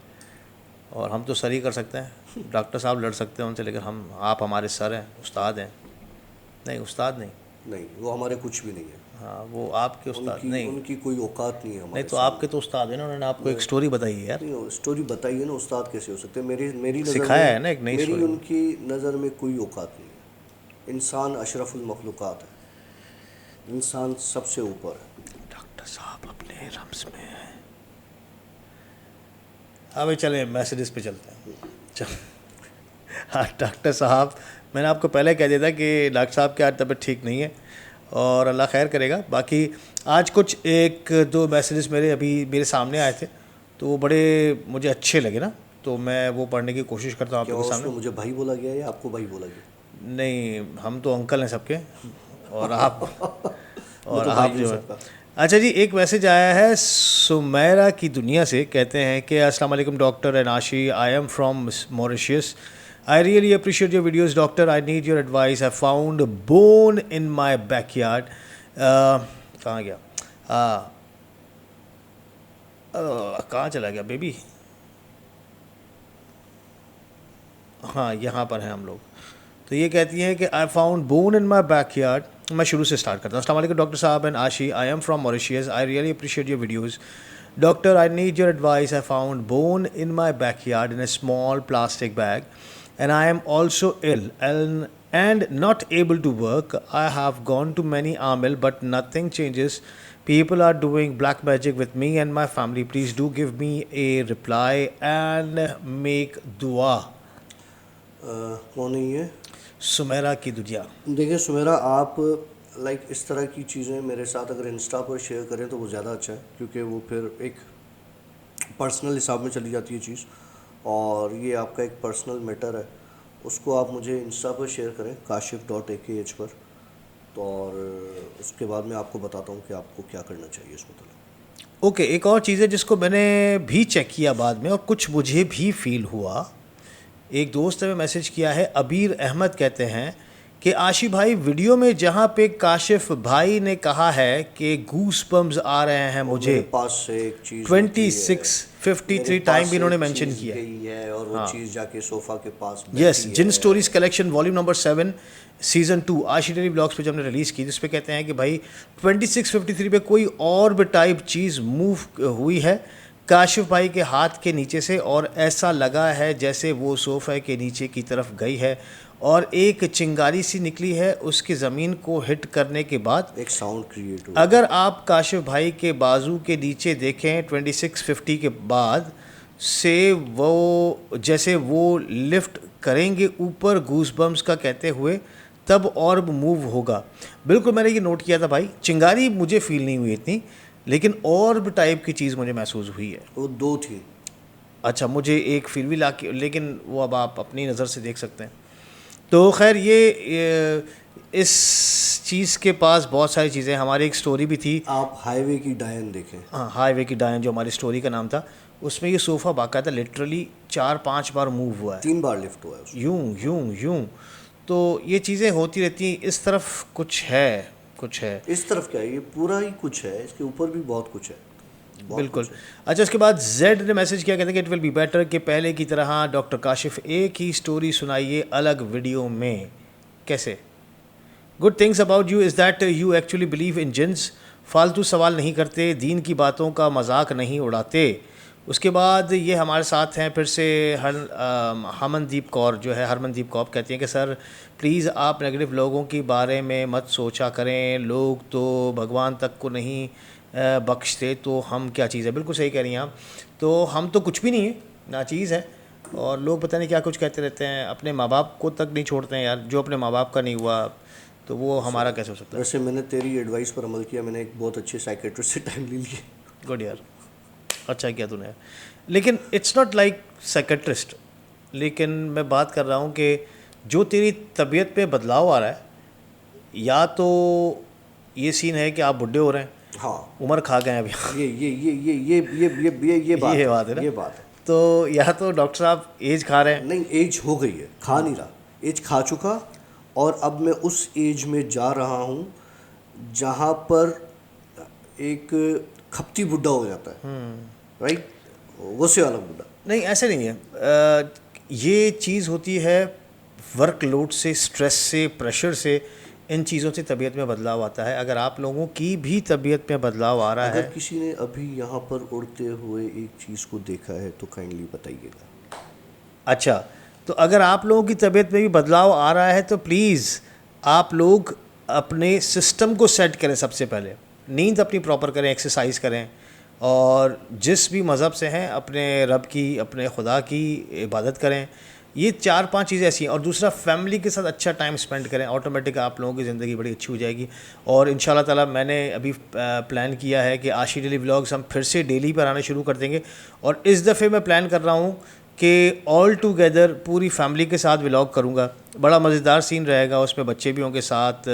और हम तो सर ही कर सकते हैं, डॉक्टर साहब लड़ सकते हैं उनसे, लेकिन आप हमारे सर हैं, उस्ताद हैं। नहीं उस्ताद नहीं, नहीं वो हमारे कुछ भी नहीं है। हाँ वो आपके उस्ताद नहीं। उनकी कोई औकात नहीं है नहीं हमारे तो आपके तो उस्ताद है ना, उन्होंने आपको एक स्टोरी बताई है यार, नहीं, स्टोरी बताइए ना, उस्ताद कैसे हो सकते हैं। मेरी नज़र सिखाया में है ना एक नई मेरी स्टोरी। उनकी नज़र में कोई औकात नहीं है। इंसान अशरफुल मखलूक़ात है, इंसान सबसे ऊपर है। डॉक्टर साहब अपने रम्स में है। हाँ भाई चलें मैसेजेस पे चलते हैं। चल हाँ डॉक्टर साहब, मैंने आपको पहले कह दिया था कि डॉक्टर साहब की आज तबीयत ठीक नहीं है और अल्लाह खैर करेगा। बाकी आज कुछ एक दो मैसेजेस मेरे सामने आए थे, तो वो बड़े मुझे अच्छे लगे ना, तो मैं वो पढ़ने की कोशिश करता हूँ क्या आपके उसमें सामने। मुझे भाई बोला गया या आपको भाई बोला गया? नहीं हम तो अंकल हैं सबके, और आप मैं और तो भाई आप नहीं जो है। सकता। अच्छा जी, एक मैसेज आया है सुमेरा की दुनिया से, कहते हैं कि अस्सलाम वालेकुम डॉक्टर एंड आशी, I am from Mauritius. I really appreciate your videos doctor, I need your advice, I found bone in my backyard. कहाँ गया, कहाँ चला गया बेबी? हाँ यहाँ पर हैं हम लोग। तो ये कहती हैं कि I found bone in my backyard. मैं शुरू से स्टार्ट करता हूँ। अस्सलाम वालेकुम डॉक्टर साहब एंड आशी, I am from Mauritius, I really appreciate your videos doctor, I need your advice, I found bone in my backyard in a small plastic bag and I am also ill and not able to work. I have gone to many amil but nothing changes. People are doing black magic with me and my family. Please do give me a reply and make dua. कौन है ये? सुमेरा की दुनिया। देखिए सुमेरा, आप लाइक इस तरह की चीज़ें मेरे साथ अगर इंस्टा पर शेयर करें तो वो ज़्यादा अच्छा है, क्योंकि वो फिर एक पर्सनल हिसाब में चली जाती है चीज़, और ये आपका एक पर्सनल मैटर है। उसको आप मुझे इंस्टा पर शेयर करें kashif.akh पर, तो और उसके बाद मैं आपको बताता हूँ कि आपको क्या करना चाहिए इस मतलब। ओके, एक और चीज़ है जिसको मैंने भी चेक किया बाद में और कुछ मुझे भी फील हुआ। एक दोस्त ने मैसेज किया है, अबीर अहमद, कहते हैं कि आशी भाई वीडियो में जहाँ पे काशिफ भाई ने कहा है कि गूस बम्स आ रहे हैं मुझे, मेरे पास से एक चीज़ 2653 टाइम भी इन्होंने मेंशन किया है, और वो चीज़ जाके सोफ़ा के पास यस, बैठी जिन है। Stories collection volume number 7 season 2 आशी डेली ब्लॉग्स पे जब हमने रिलीज़ की, जिस पे कहते हैं कि भाई 2653 पे कोई और भी टाइप चीज़ मूव हुई है, काशिफ भाई के हाथ के नीचे से, और ऐसा लगा है जैसे वो सोफ़े के नीचे की तरफ गई है और एक चिंगारी सी निकली है उसकी ज़मीन को हिट करने के बाद। एक साउंड क्रिएट हुआ। अगर आप काशिफ भाई के बाजू के नीचे देखें 2650 के बाद से वो जैसे वो लिफ्ट करेंगे ऊपर गूज़बम्स का कहते हुए, तब ऑर्ब मूव होगा। बिल्कुल मैंने ये नोट किया था भाई, चिंगारी मुझे फील नहीं हुई इतनी, लेकिन ऑर्ब टाइप की चीज़ मुझे महसूस हुई है। वो 2 थी। अच्छा, मुझे एक फील भी ला के, लेकिन वो अब आप अपनी नज़र से देख सकते हैं। तो खैर ये इस चीज़ के पास बहुत सारी चीज़ें, हमारी एक स्टोरी भी थी। आप हाईवे की डायन देखें। हाँ, हाईवे की डायन जो हमारी स्टोरी का नाम था, उसमें ये सोफ़ा बाकायदा लिटरली 4-5 बार मूव हुआ है, 3 बार लिफ्ट हुआ है उसमें। यूं यूं यूं। तो ये चीज़ें होती रहती हैं। इस तरफ कुछ है, कुछ है। इस तरफ क्या है, ये पूरा ही कुछ है, इसके ऊपर भी बहुत कुछ है, बहुत बिल्कुल। कुछ है। अच्छा, उसके बाद जेड ने मैसेज किया, कहते हैं कि इट विल बी बेटर कि पहले की तरह डॉक्टर काशिफ एक ही स्टोरी सुनाइए अलग वीडियो में। कैसे? Good things about you is that you actually believe in jeans, फालतू सवाल नहीं करते, दीन की बातों का मजाक नहीं उड़ाते। उसके बाद ये हमारे साथ हैं फिर से हरमनदीप कौर जो है, हरमनदीप कौर कहती हैं कि सर प्लीज़ आप नेगेटिव लोगों के बारे में मत सोचा करें, लोग तो भगवान तक को नहीं बख्शते, तो हम क्या चीज़ है। बिल्कुल सही कह रही हैं आप, तो हम तो कुछ भी नहीं है, ना चीज़ है, और लोग पता नहीं क्या कुछ कहते रहते हैं, अपने माँ बाप को तक नहीं छोड़ते हैं यार। जो अपने माँ बाप का नहीं हुआ तो वो हमारा कैसे हो सकता है। वैसे मैंने तेरी एडवाइस पर अमल किया, मैंने एक बहुत अच्छे साइकेट्रिस्ट से टाइम ले लिया। गुड यार, अच्छा किया तूने। लेकिन इट्स नॉट लाइक साइकेट्रिस्ट, लेकिन मैं बात कर रहा हूँ कि जो तेरी तबीयत पे बदलाव आ रहा है, या तो ये सीन है कि आप बुढ़े हो रहे हैं, हाँ, उम्र खा गए हैं अभी, ये बात है ना, ये बात है। तो या तो डॉक्टर साहब एज खा रहे हैं। नहीं, एज हो गई है, खा नहीं रहा, एज खा चुका, और अब मैं उस एज में जा रहा हूँ जहाँ पर एक खपती बुढ़ा हो जाता है, राइट, वो से वाला बुढ़ा। नहीं, ऐसे नहीं है। ये चीज़ होती है वर्कलोड से, स्ट्रेस से, प्रेशर से, इन चीज़ों से तबीयत में बदलाव आता है। अगर आप लोगों की भी तबीयत में बदलाव आ रहा है, अगर किसी ने अभी यहाँ पर उड़ते हुए एक चीज़ को देखा है तो काइंडली बताइएगा। अच्छा, तो अगर आप लोगों की तबीयत में भी बदलाव आ रहा है तो प्लीज़ आप लोग अपने सिस्टम को सेट करें। सबसे पहले नींद अपनी प्रॉपर करें, एक्सरसाइज करें, और जिस भी मज़हब से हैं अपने रब की, अपने खुदा की इबादत करें। ये 4-5 चीज़ें ऐसी हैं। और दूसरा, फैमिली के साथ अच्छा टाइम स्पेंड करें, ऑटोमेटिक आप लोगों की ज़िंदगी बड़ी अच्छी हो जाएगी। और इंशाल्लाह ताला मैंने अभी प्लान किया है कि आशी डेली व्लॉग्स हम फिर से डेली पर आना शुरू कर देंगे। और इस दफ़े मैं प्लान कर रहा हूँ कि ऑल टुगेदर पूरी फैमिली के साथ व्लॉग करूँगा। बड़ा मज़ेदार सीन रहेगा, उसमें बच्चे भी होंगे साथ।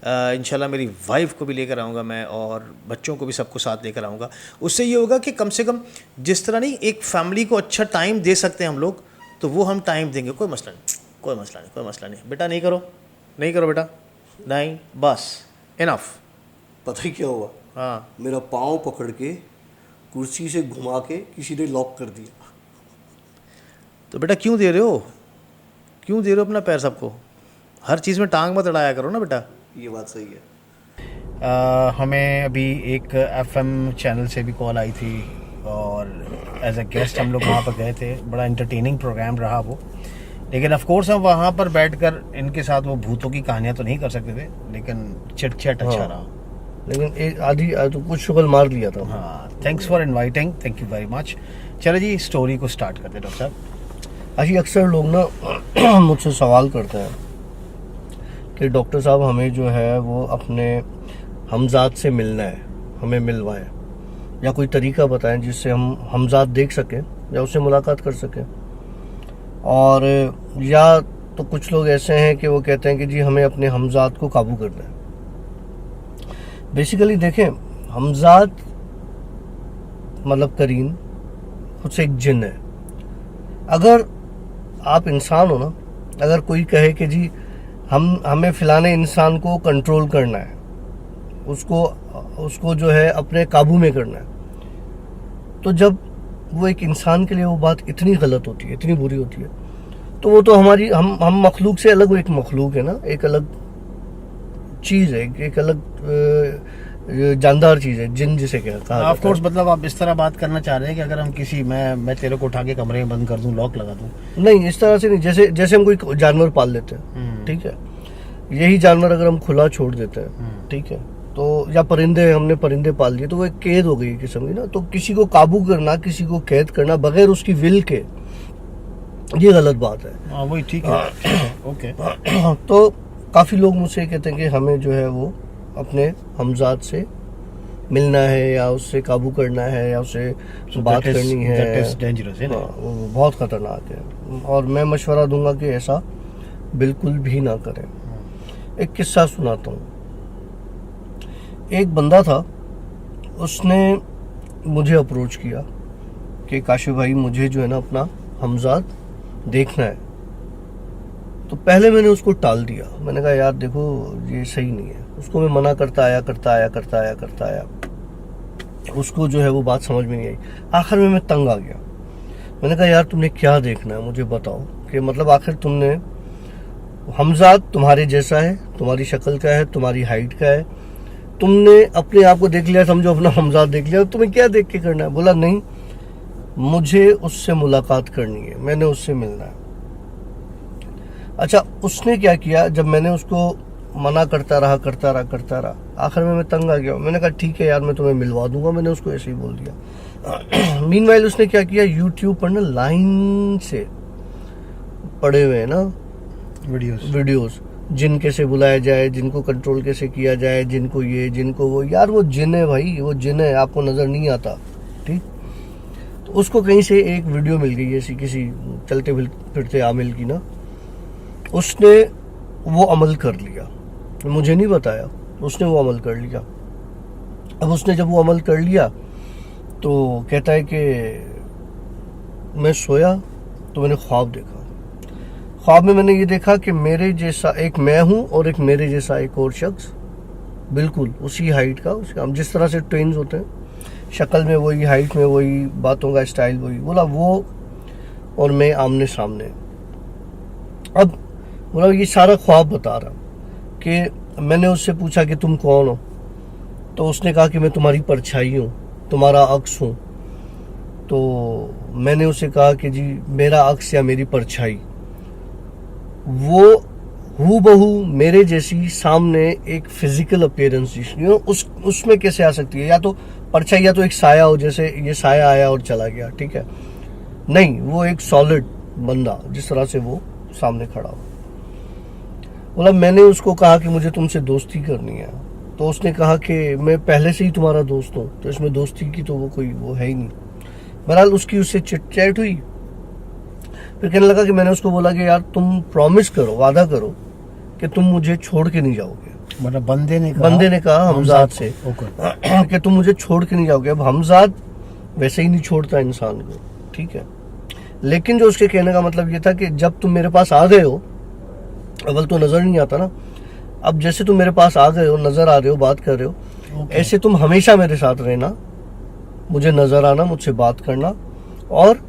इंशाल्लाह मेरी वाइफ को भी लेकर आऊँगा मैं, और बच्चों को भी सबको साथ लेकर आऊँगा। उससे ये होगा कि कम से कम जिस तरह नहीं एक फैमिली को अच्छा टाइम दे सकते हैं हम लोग, तो वो हम टाइम देंगे। कोई मसला नहीं, कोई मसला नहीं, कोई मसला नहीं। बेटा नहीं करो, नहीं करो बेटा, नहीं, बस इनफ। पता ही क्या हुआ? हाँ, मेरा पाँव पकड़ के कुर्सी से घुमा के किसी ने लॉक कर दिया। तो बेटा क्यों दे रहे हो, क्यों दे रहे हो अपना पैर सबको? हर चीज़ में टांग मत अड़ाया करो ना बेटा। ये बात सही है। हमें अभी एक FM चैनल से भी कॉल आई थी, और एज अ गेस्ट हम लोग वहाँ पर गए थे। बड़ा इंटरटेनिंग प्रोग्राम रहा वो, लेकिन ऑफ कोर्स हम वहाँ पर बैठकर इनके साथ वो भूतों की कहानियाँ तो नहीं कर सकते थे, लेकिन चिट चैट अच्छा रहा। लेकिन एक आधी तो कुछ शुगल मार लिया था। हाँ, thanks for inviting, thank you very much. चलो जी, स्टोरी को स्टार्ट करते हैं डॉक्टर साहब। अभी अक्सर लोग ना मुझसे सवाल करते हैं कि डॉक्टर साहब हमें जो है वो अपने हमजाद से मिलना है, हमें मिलवाएं, या कोई तरीका बताएं जिससे हम हमजाद देख सकें या उससे मुलाकात कर सकें। और या तो कुछ लोग ऐसे हैं कि वो कहते हैं कि जी हमें अपने हमजाद को काबू करना है। बेसिकली देखें, हमजाद मतलब करीन खुद से एक जिन है। अगर आप इंसान हो ना, अगर कोई कहे कि जी हमें फिलाने इंसान को कंट्रोल करना है, उसको जो है अपने काबू में करना है, तो जब वो एक इंसान के लिए वो बात इतनी गलत होती है, इतनी बुरी होती है, तो वो तो हमारी हम मखलूक से अलग, वो एक मखलूक है ना, एक अलग चीज़ है, एक अलग जानदार चीज़ है, जिन जिसे कहा ऑफ कोर्स। मतलब आप इस तरह बात करना चाह रहे हैं कि अगर हम किसी मैं तेरे को उठा के कमरे में बंद कर दूं, लॉक लगा दूं? नहीं, इस तरह से नहीं। जैसे जैसे हम कोई जानवर पाल लेते हैं, ठीक है, यही जानवर अगर हम खुला छोड़ देते हैं, ठीक है, तो या परिंदे, हमने परिंदे पाल दिए, तो वो एक कैद हो गई किस्म की ना। तो किसी को काबू करना, किसी को कैद करना बगैर उसकी विल के, ये गलत बात है। हाँ वही, ठीक है। ओके। तो काफ़ी लोग मुझसे कहते हैं कि हमें जो है वो अपने हमजाद से मिलना है, या उससे काबू करना है, या उससे बात करनी है। That is dangerous, है ना? वो बहुत ख़तरनाक है, और मैं मशवरा दूंगा कि ऐसा बिल्कुल भी ना करें। एक किस्सा सुनाता हूँ। एक बंदा था, उसने मुझे अप्रोच किया कि काशिफ भाई, मुझे जो है ना अपना हमजाद देखना है। तो पहले मैंने उसको टाल दिया। मैंने कहा यार देखो, ये सही नहीं है। उसको मैं मना करता आया। उसको जो है वो बात समझ में नहीं आई। आखिर में मैं तंग आ गया। मैंने कहा यार तुमने क्या देखना है, मुझे बताओ। कि मतलब आखिर तुमने, हमजाद तुम्हारे जैसा है, तुम्हारी शक्ल का है, तुम्हारी हाइट का है, तुमने अपने आप को देख लिया, समझो अपना हमजाद देख लिया, तुम्हें क्या देख के करना है? बोला नहीं, मुझे उससे मुलाकात करनी है, मैंने उससे मिलना है। अच्छा, उसने क्या किया, जब मैंने उसको मना करता रहा, आखिर में मैं तंग आ गया। मैंने कहा ठीक है यार, मैं तुम्हें मिलवा दूंगा। मैंने उसको ऐसे ही बोल दिया। मीनवाइल उसने क्या किया, यूट्यूब पर ना लाइन से पड़े हुए हैं ना वीडियोस, जिन कैसे बुलाया जाए, जिनको कंट्रोल कैसे किया जाए, जिनको ये, जिनको वो। यार वो जिन है भाई, वो जिन है, आपको नज़र नहीं आता, ठीक। तो उसको कहीं से एक वीडियो मिल गई ऐसी, किसी चलते फिरते आमिल की ना। उसने वो अमल कर लिया, मुझे नहीं बताया, उसने वो अमल कर लिया। अब उसने जब वो अमल कर लिया तो कहता है कि मैं सोया तो मैंने ख्वाब देखा। ख्वाब में मैंने ये देखा कि मेरे जैसा एक मैं हूँ और एक मेरे जैसा एक और शख्स, बिल्कुल उसी हाइट का, उसका, हम जिस तरह से ट्विन्स होते हैं, शक्ल में वही, हाइट में वही, बातों का स्टाइल वही। बोला वो और मैं आमने सामने। अब बोला ये सारा ख्वाब बता रहा कि मैंने उससे पूछा कि तुम कौन हो, तो उसने कहा कि मैं तुम्हारी परछाई हूँ, तुम्हारा अक्स हूँ। तो मैंने उससे कहा कि जी मेरा अक्स या मेरी परछाई, वो हूबहू मेरे जैसी सामने एक फिजिकल अपीयरेंस उसमें कैसे आ सकती है? या तो परछाई, या तो एक साया हो, जैसे ये साया आया और चला गया, ठीक है। नहीं, वो एक सॉलिड बंदा, जिस तरह से वो सामने खड़ा हो। बोला मैंने उसको कहा कि मुझे तुमसे दोस्ती करनी है। तो उसने कहा कि मैं पहले से ही तुम्हारा दोस्त हूँ, तो इसमें दोस्ती की तो वो कोई वो है ही नहीं। बहरहाल उसकी उससे चिट चैट हुई। फिर कहने लगा कि मैंने उसको बोला कि यार तुम प्रॉमिस करो, वादा करो कि तुम मुझे छोड़ के नहीं जाओगे। मतलब बंदे ने कहा हमजाद से कि तुम मुझे छोड़ के नहीं जाओगे। अब हमजाद वैसे ही नहीं छोड़ता इंसान को, ठीक है। लेकिन जो उसके कहने का मतलब ये था कि जब तुम मेरे पास आ गए हो, अव्वल तो नज़र नहीं आता ना, अब जैसे तुम मेरे पास आ गए हो, नज़र आ रहे हो, बात कर रहे हो, ऐसे तुम हमेशा मेरे साथ रहना, मुझे नज़र आना, मुझसे बात करना, और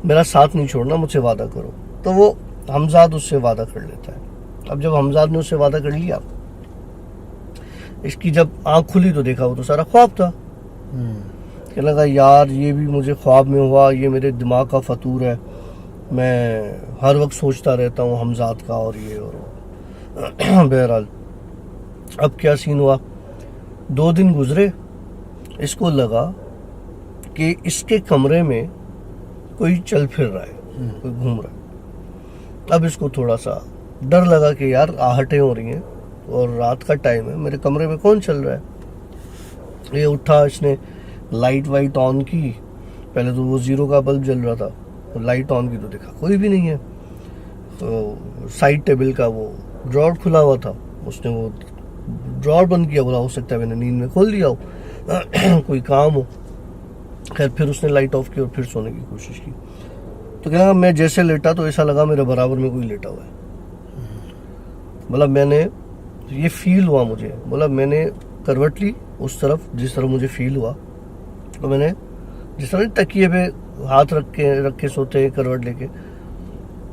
मेरा साथ नहीं छोड़ना, मुझसे वादा करो। तो वो हमजाद उससे वादा कर लेता है। अब जब हमजाद ने उससे वादा कर लिया, इसकी जब आँख खुली तो देखा वो तो सारा ख्वाब था। कहने लगा यार ये भी मुझे ख्वाब में हुआ, ये मेरे दिमाग का फतूर है, मैं हर वक्त सोचता रहता हूँ हमजाद का और ये और वो। बहरहाल अब क्या सीन हुआ, 2 दिन गुजरे, इसको लगा कि इसके कमरे में कोई चल फिर रहा है, कोई घूम रहा है। अब इसको थोड़ा सा डर लगा कि यार आहटें हो रही हैं और रात का टाइम है, मेरे कमरे में कौन चल रहा है। ये उठा, इसने लाइट वाइट ऑन की। पहले तो वो 0 का बल्ब जल रहा था, लाइट ऑन की तो देखा कोई भी नहीं है। तो साइड टेबल का वो ड्रॉर खुला हुआ था, उसने वो ड्रॉर बंद किया। बोला हो सकता है मैंने नींद में खोल दिया हो, कोई काम हो। खैर फिर उसने लाइट ऑफ की और फिर सोने की कोशिश की। तो कहना मैं जैसे लेटा तो ऐसा लगा मेरे बराबर में कोई लेटा हुआ है। बोला मैंने ये फील हुआ मुझे, बोला मैंने करवट ली उस तरफ जिस तरफ मुझे फील हुआ। तो मैंने जिस तरह तकिए पे हाथ रख के सोते हैं करवट लेके,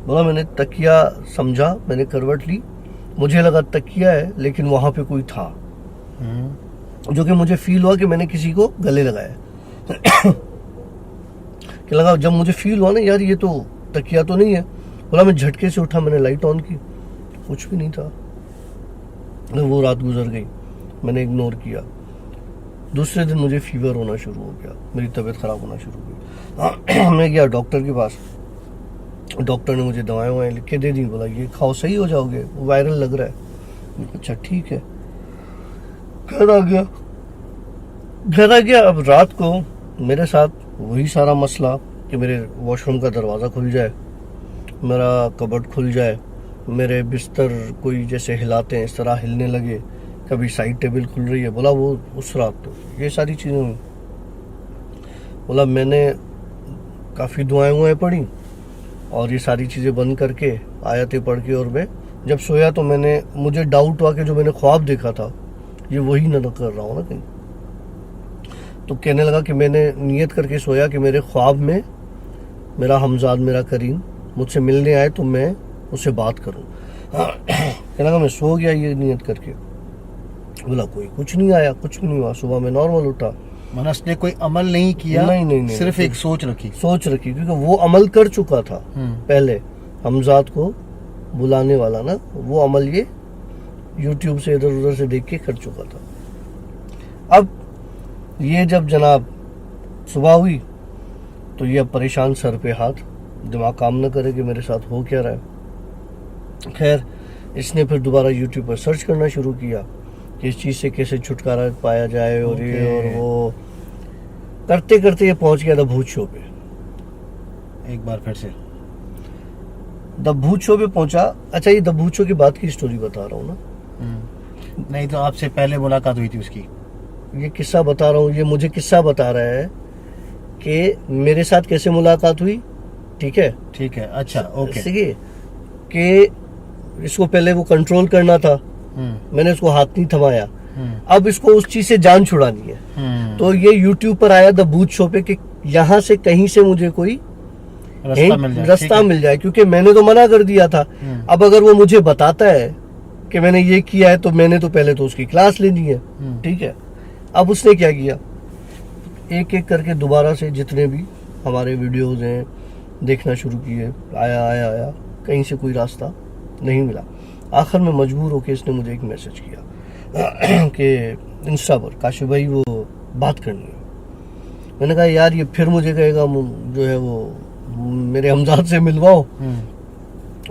बोला मैंने तकिया समझा, मैंने करवट ली, मुझे लगा तकिया है लेकिन वहाँ पे कोई था। जो कि मुझे फील हुआ कि मैंने किसी को गले लगाया। कि लगा जब मुझे फील हुआ ना यार ये तो तकिया तो नहीं है, बोला मैं झटके से उठा, मैंने लाइट ऑन की, कुछ भी नहीं था। वो रात गुजर गई, मैंने इग्नोर किया। दूसरे दिन मुझे फीवर होना शुरू हो गया, मेरी तबीयत ख़राब होना शुरू हो गई। मैं गया डॉक्टर के पास, डॉक्टर ने मुझे दवाएं लिख के दे दी, बोला ये खाओ सही हो जाओगे, वायरल लग रहा है। अच्छा ठीक है। घर आ गया। अब रात को मेरे साथ वही सारा मसला कि मेरे वॉशरूम का दरवाज़ा खुल जाए, मेरा कबर्ड खुल जाए, मेरे बिस्तर कोई जैसे हिलाते हैं इस तरह हिलने लगे, कभी साइड टेबल खुल रही है। बोला वो उस रात तो ये सारी चीज़ें हुई। बोला मैंने काफ़ी दुआएं पढ़ी और ये सारी चीज़ें बंद करके आयतें पढ़ के, और मैं जब सोया तो मुझे डाउट हुआ कि जो मैंने ख्वाब देखा था ये वही न कर रहा हूँ ना कहीं। तो कहने लगा कि मैंने नियत करके सोया कि मेरे ख्वाब में मेरा हमजाद, मेरा करीम मुझसे मिलने आए तो मैं उससे बात करूं। कहने लगा मैं सो गया ये नियत करके। बोला कोई कुछ नहीं आया, कुछ भी नहीं हुआ। सुबह में नॉर्मल उठा। माना उसने कोई अमल नहीं किया? नहीं, सिर्फ एक सोच रखी, क्योंकि वो अमल कर चुका था पहले, हमजाद को बुलाने वाला ना, वो अमल ये यूट्यूब से इधर उधर से देख के कर चुका था। अब ये जब जनाब सुबह हुई तो ये अब परेशान, सर पे हाथ, दिमाग काम न करे कि मेरे साथ हो क्या रहा है। खैर इसने फिर दोबारा यूट्यूब पर सर्च करना शुरू किया कि इस चीज़ से कैसे छुटकारा पाया जाए, और ये और वो करते करते ये पहुंच गया द भूत शो पे। एक बार फिर से द भूत शो पे पहुंचा। अच्छा ये द भूत शो की बात की स्टोरी बता रहा हूँ ना। नहीं तो आपसे पहले मुलाकात हुई थी उसकी? ये किस्सा बता रहा हूँ, ये मुझे किस्सा बता रहा है कि मेरे साथ कैसे मुलाकात हुई। ठीक है, अच्छा ओके। कि इसको पहले वो कंट्रोल करना था, मैंने उसको हाथ नहीं थमाया, अब इसको उस चीज से जान छुड़ानी है। तो ये यूट्यूब पर आया द भूत शो पे कि यहाँ से कहीं से मुझे कोई रास्ता मिल जाए, क्योंकि मैंने तो मना कर दिया था। अब अगर वो मुझे बताता है कि मैंने ये किया है तो मैंने तो पहले तो उसकी क्लास लेनी है। ठीक है, अब उसने क्या किया, एक एक करके दोबारा से जितने भी हमारे वीडियोस हैं देखना शुरू किए। आया कहीं से कोई रास्ता नहीं मिला। आखिर में मजबूर होकर इसने मुझे एक मैसेज किया कि इंस्टा पर काशिफ भाई वो बात करनी है। मैंने कहा यार ये फिर मुझे कहेगा जो है वो मेरे हमजाद से मिलवाओ।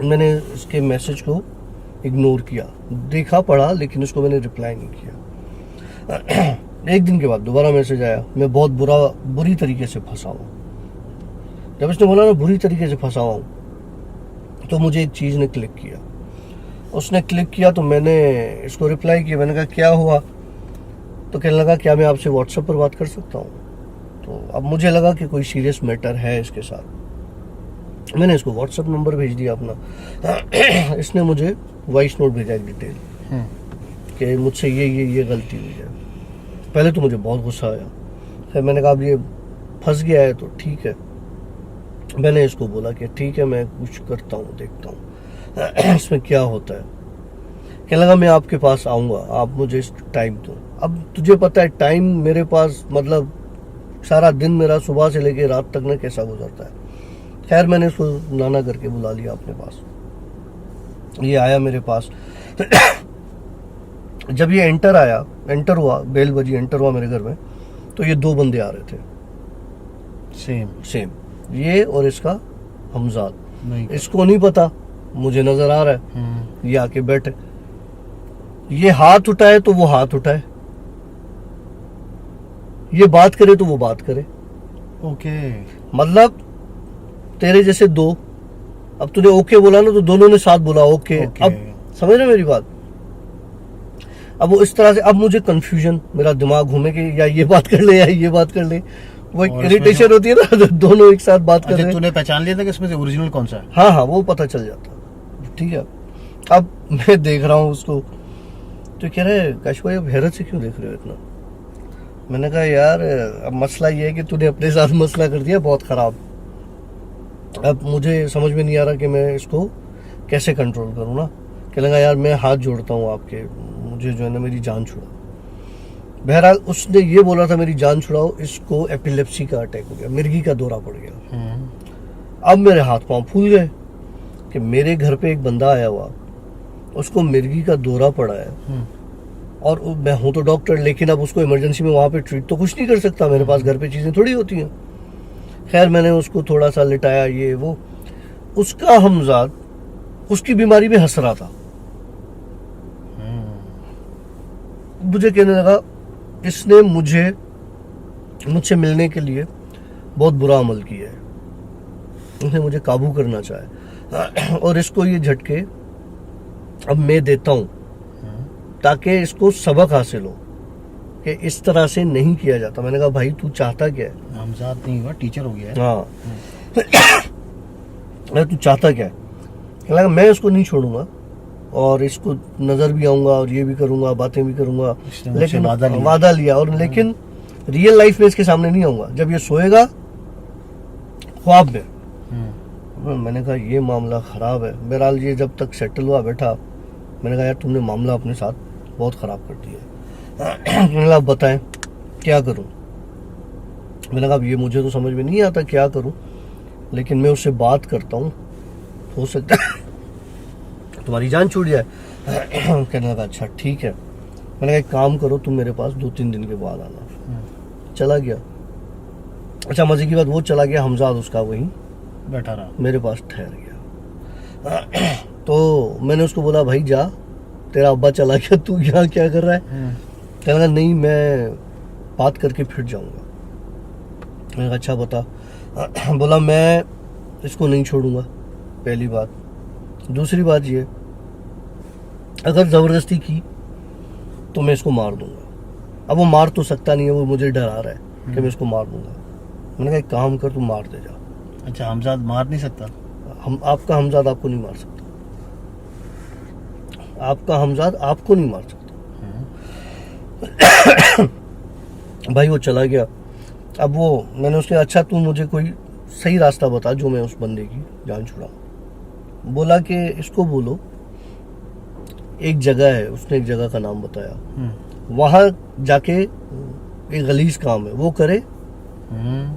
मैंने इसके मैसेज को इग्नोर किया, देखा पढ़ा, लेकिन उसको मैंने रिप्लाई नहीं किया। एक दिन के बाद दोबारा मैसेज आया, मैं बहुत बुरी तरीके से फंसा हूँ। जब इसने बोला ना बुरी तरीके से फंसा हूँ, तो मुझे एक चीज़ ने क्लिक किया। उसने क्लिक किया तो मैंने इसको रिप्लाई किया। मैंने कहा क्या हुआ, तो कहने लगा क्या मैं आपसे व्हाट्सएप पर बात कर सकता हूँ। तो अब मुझे लगा कि कोई सीरियस मैटर है इसके साथ। मैंने इसको व्हाट्सएप नंबर भेज दिया अपना। इसने मुझे वॉइस नोट भेजा एक डिटेल कि मुझसे ये गलती हुई है। पहले तो मुझे बहुत गुस्सा आया। फिर मैंने कहा अब ये फंस गया है तो ठीक है। मैंने इसको बोला कि ठीक है मैं कुछ करता हूँ, देखता हूँ इसमें क्या होता है। कहने लगा मैं आपके पास आऊँगा, आप मुझे टाइम दो। अब तुझे पता है टाइम मेरे पास, मतलब सारा दिन मेरा सुबह से लेके रात तक ना कैसा गुजरता है। खैर मैंने उसको नाना करके बुला लिया अपने पास। ये आया मेरे पास। जब ये एंटर हुआ, बेल बजी, एंटर हुआ मेरे घर में, तो ये दो बंदे आ रहे थे सेम ये और इसका हमजाद। इसको नहीं पता, मुझे नजर आ रहा है। ये आके बैठे, ये हाथ उठाए तो वो हाथ उठाए, ये बात करे तो वो बात करे। ओके मतलब तेरे जैसे दो, अब तूने ओके बोला ना तो दोनों ने साथ बोला ओके। अब समझ रहे मेरी बात। अब वो इस तरह से, अब मुझे कंफ्यूजन, मेरा दिमाग घूमे कि या ये बात कर ले या ये बात कर ले। वो एक इरिटेशन होती है ना, दोनों एक साथ बात कर रहे हैं। तूने पहचान लिया था कि इसमें से ओरिजिनल कौन सा है? हाँ वो पता चल जाता। ठीक है, अब मैं देख रहा हूँ उसको, तो कह रहे काश भाई अब हैरत से क्यों देख रहे हो इतना। मैंने कहा यार अब मसला ये है कि तूने अपने साथ मसला कर दिया बहुत ख़राब। अब मुझे समझ में नहीं आ रहा कि मैं इसको कैसे कंट्रोल करूँ ना। कहने लगा यार मैं हाथ जोड़ता हूँ आपके, मुझे जो है ना मेरी जान छुड़ा। बहरहाल उसने ये बोला था मेरी जान छुड़ाओ, इसको एपिलेप्सी का अटैक हो गया, मिर्गी का दौरा पड़ गया। अब मेरे हाथ पांव फूल गए कि मेरे घर पे एक बंदा आया हुआ, उसको मिर्गी का दौरा पड़ा है और मैं हूं तो डॉक्टर, लेकिन अब उसको इमरजेंसी में वहां पे ट्रीट तो कुछ नहीं कर सकता, मेरे पास घर पे चीजें थोड़ी होती हैं। खैर मैंने उसको थोड़ा सा लिटाया, ये वो, उसका हमजाद उसकी बीमारी में हंस रहा था। मुझे कहने लगा इसने मुझसे मिलने के लिए बहुत बुरा अमल किया है, उसने मुझे काबू करना चाहे और इसको ये झटके अब मैं देता हूं ताकि इसको सबक हासिल हो कि इस तरह से नहीं किया जाता। मैंने कहा भाई तू चाहता क्या है? हमजाद नहीं हुआ, टीचर हो गया है। हाँ तू चाहता क्या है? लगा मैं उसको नहीं छोड़ूंगा और इसको नजर भी आऊंगा और ये भी करूंगा, बातें भी करूंगा, लेकिन वादा लिया और लेकिन रियल लाइफ में इसके सामने नहीं आऊंगा। जब ये सोएगा ख्वाब में, मैंने कहा ये मामला खराब है। बहरहाल ये जब तक सेटल हुआ बैठा, मैंने कहा यार तुमने मामला अपने साथ बहुत खराब कर दिया। मैंने कहा बताएं क्या करूं? मैंने कहा ये मुझे तो समझ में नहीं आता क्या करूं, लेकिन मैं उससे बात करता हूं, हो सकता है तुम्हारी जान छूट जाए। कहने लगा अच्छा ठीक है। मैंने कहा एक काम करो, तुम मेरे पास 2-3 दिन के बाद आना। चला गया। अच्छा मजे की बात, वो चला गया, हमजाद उसका वहीं बैठा रहा, मेरे पास ठहर गया। तो मैंने उसको बोला भाई जा, तेरा अब्बा चला गया, तू यहाँ क्या कर रहा है? कहने लगा नहीं मैं बात करके फिर जाऊंगा। मैंने कहा अच्छा बता। बोला मैं इसको नहीं छोड़ूंगा, पहली बात। दूसरी बात ये, अगर ज़बरदस्ती की तो मैं इसको मार दूंगा। अब वो मार तो सकता नहीं है, वो मुझे डरा रहा है कि मैं इसको मार दूंगा। मैंने कहा एक काम कर, तू मार दे जा। अच्छा हमजाद मार नहीं सकता? आपका हमजाद आपको नहीं मार सकता, आपका हमजाद आपको नहीं मार सकता। भाई वो चला गया। अब वो मैंने उसके अच्छा तू मुझे कोई सही रास्ता बता जो मैं उस बंदे की जान छुड़ाऊं। बोला कि इसको बोलो एक जगह है, उसने एक जगह का नाम बताया, वहां जाके एक गलीज काम है वो करे,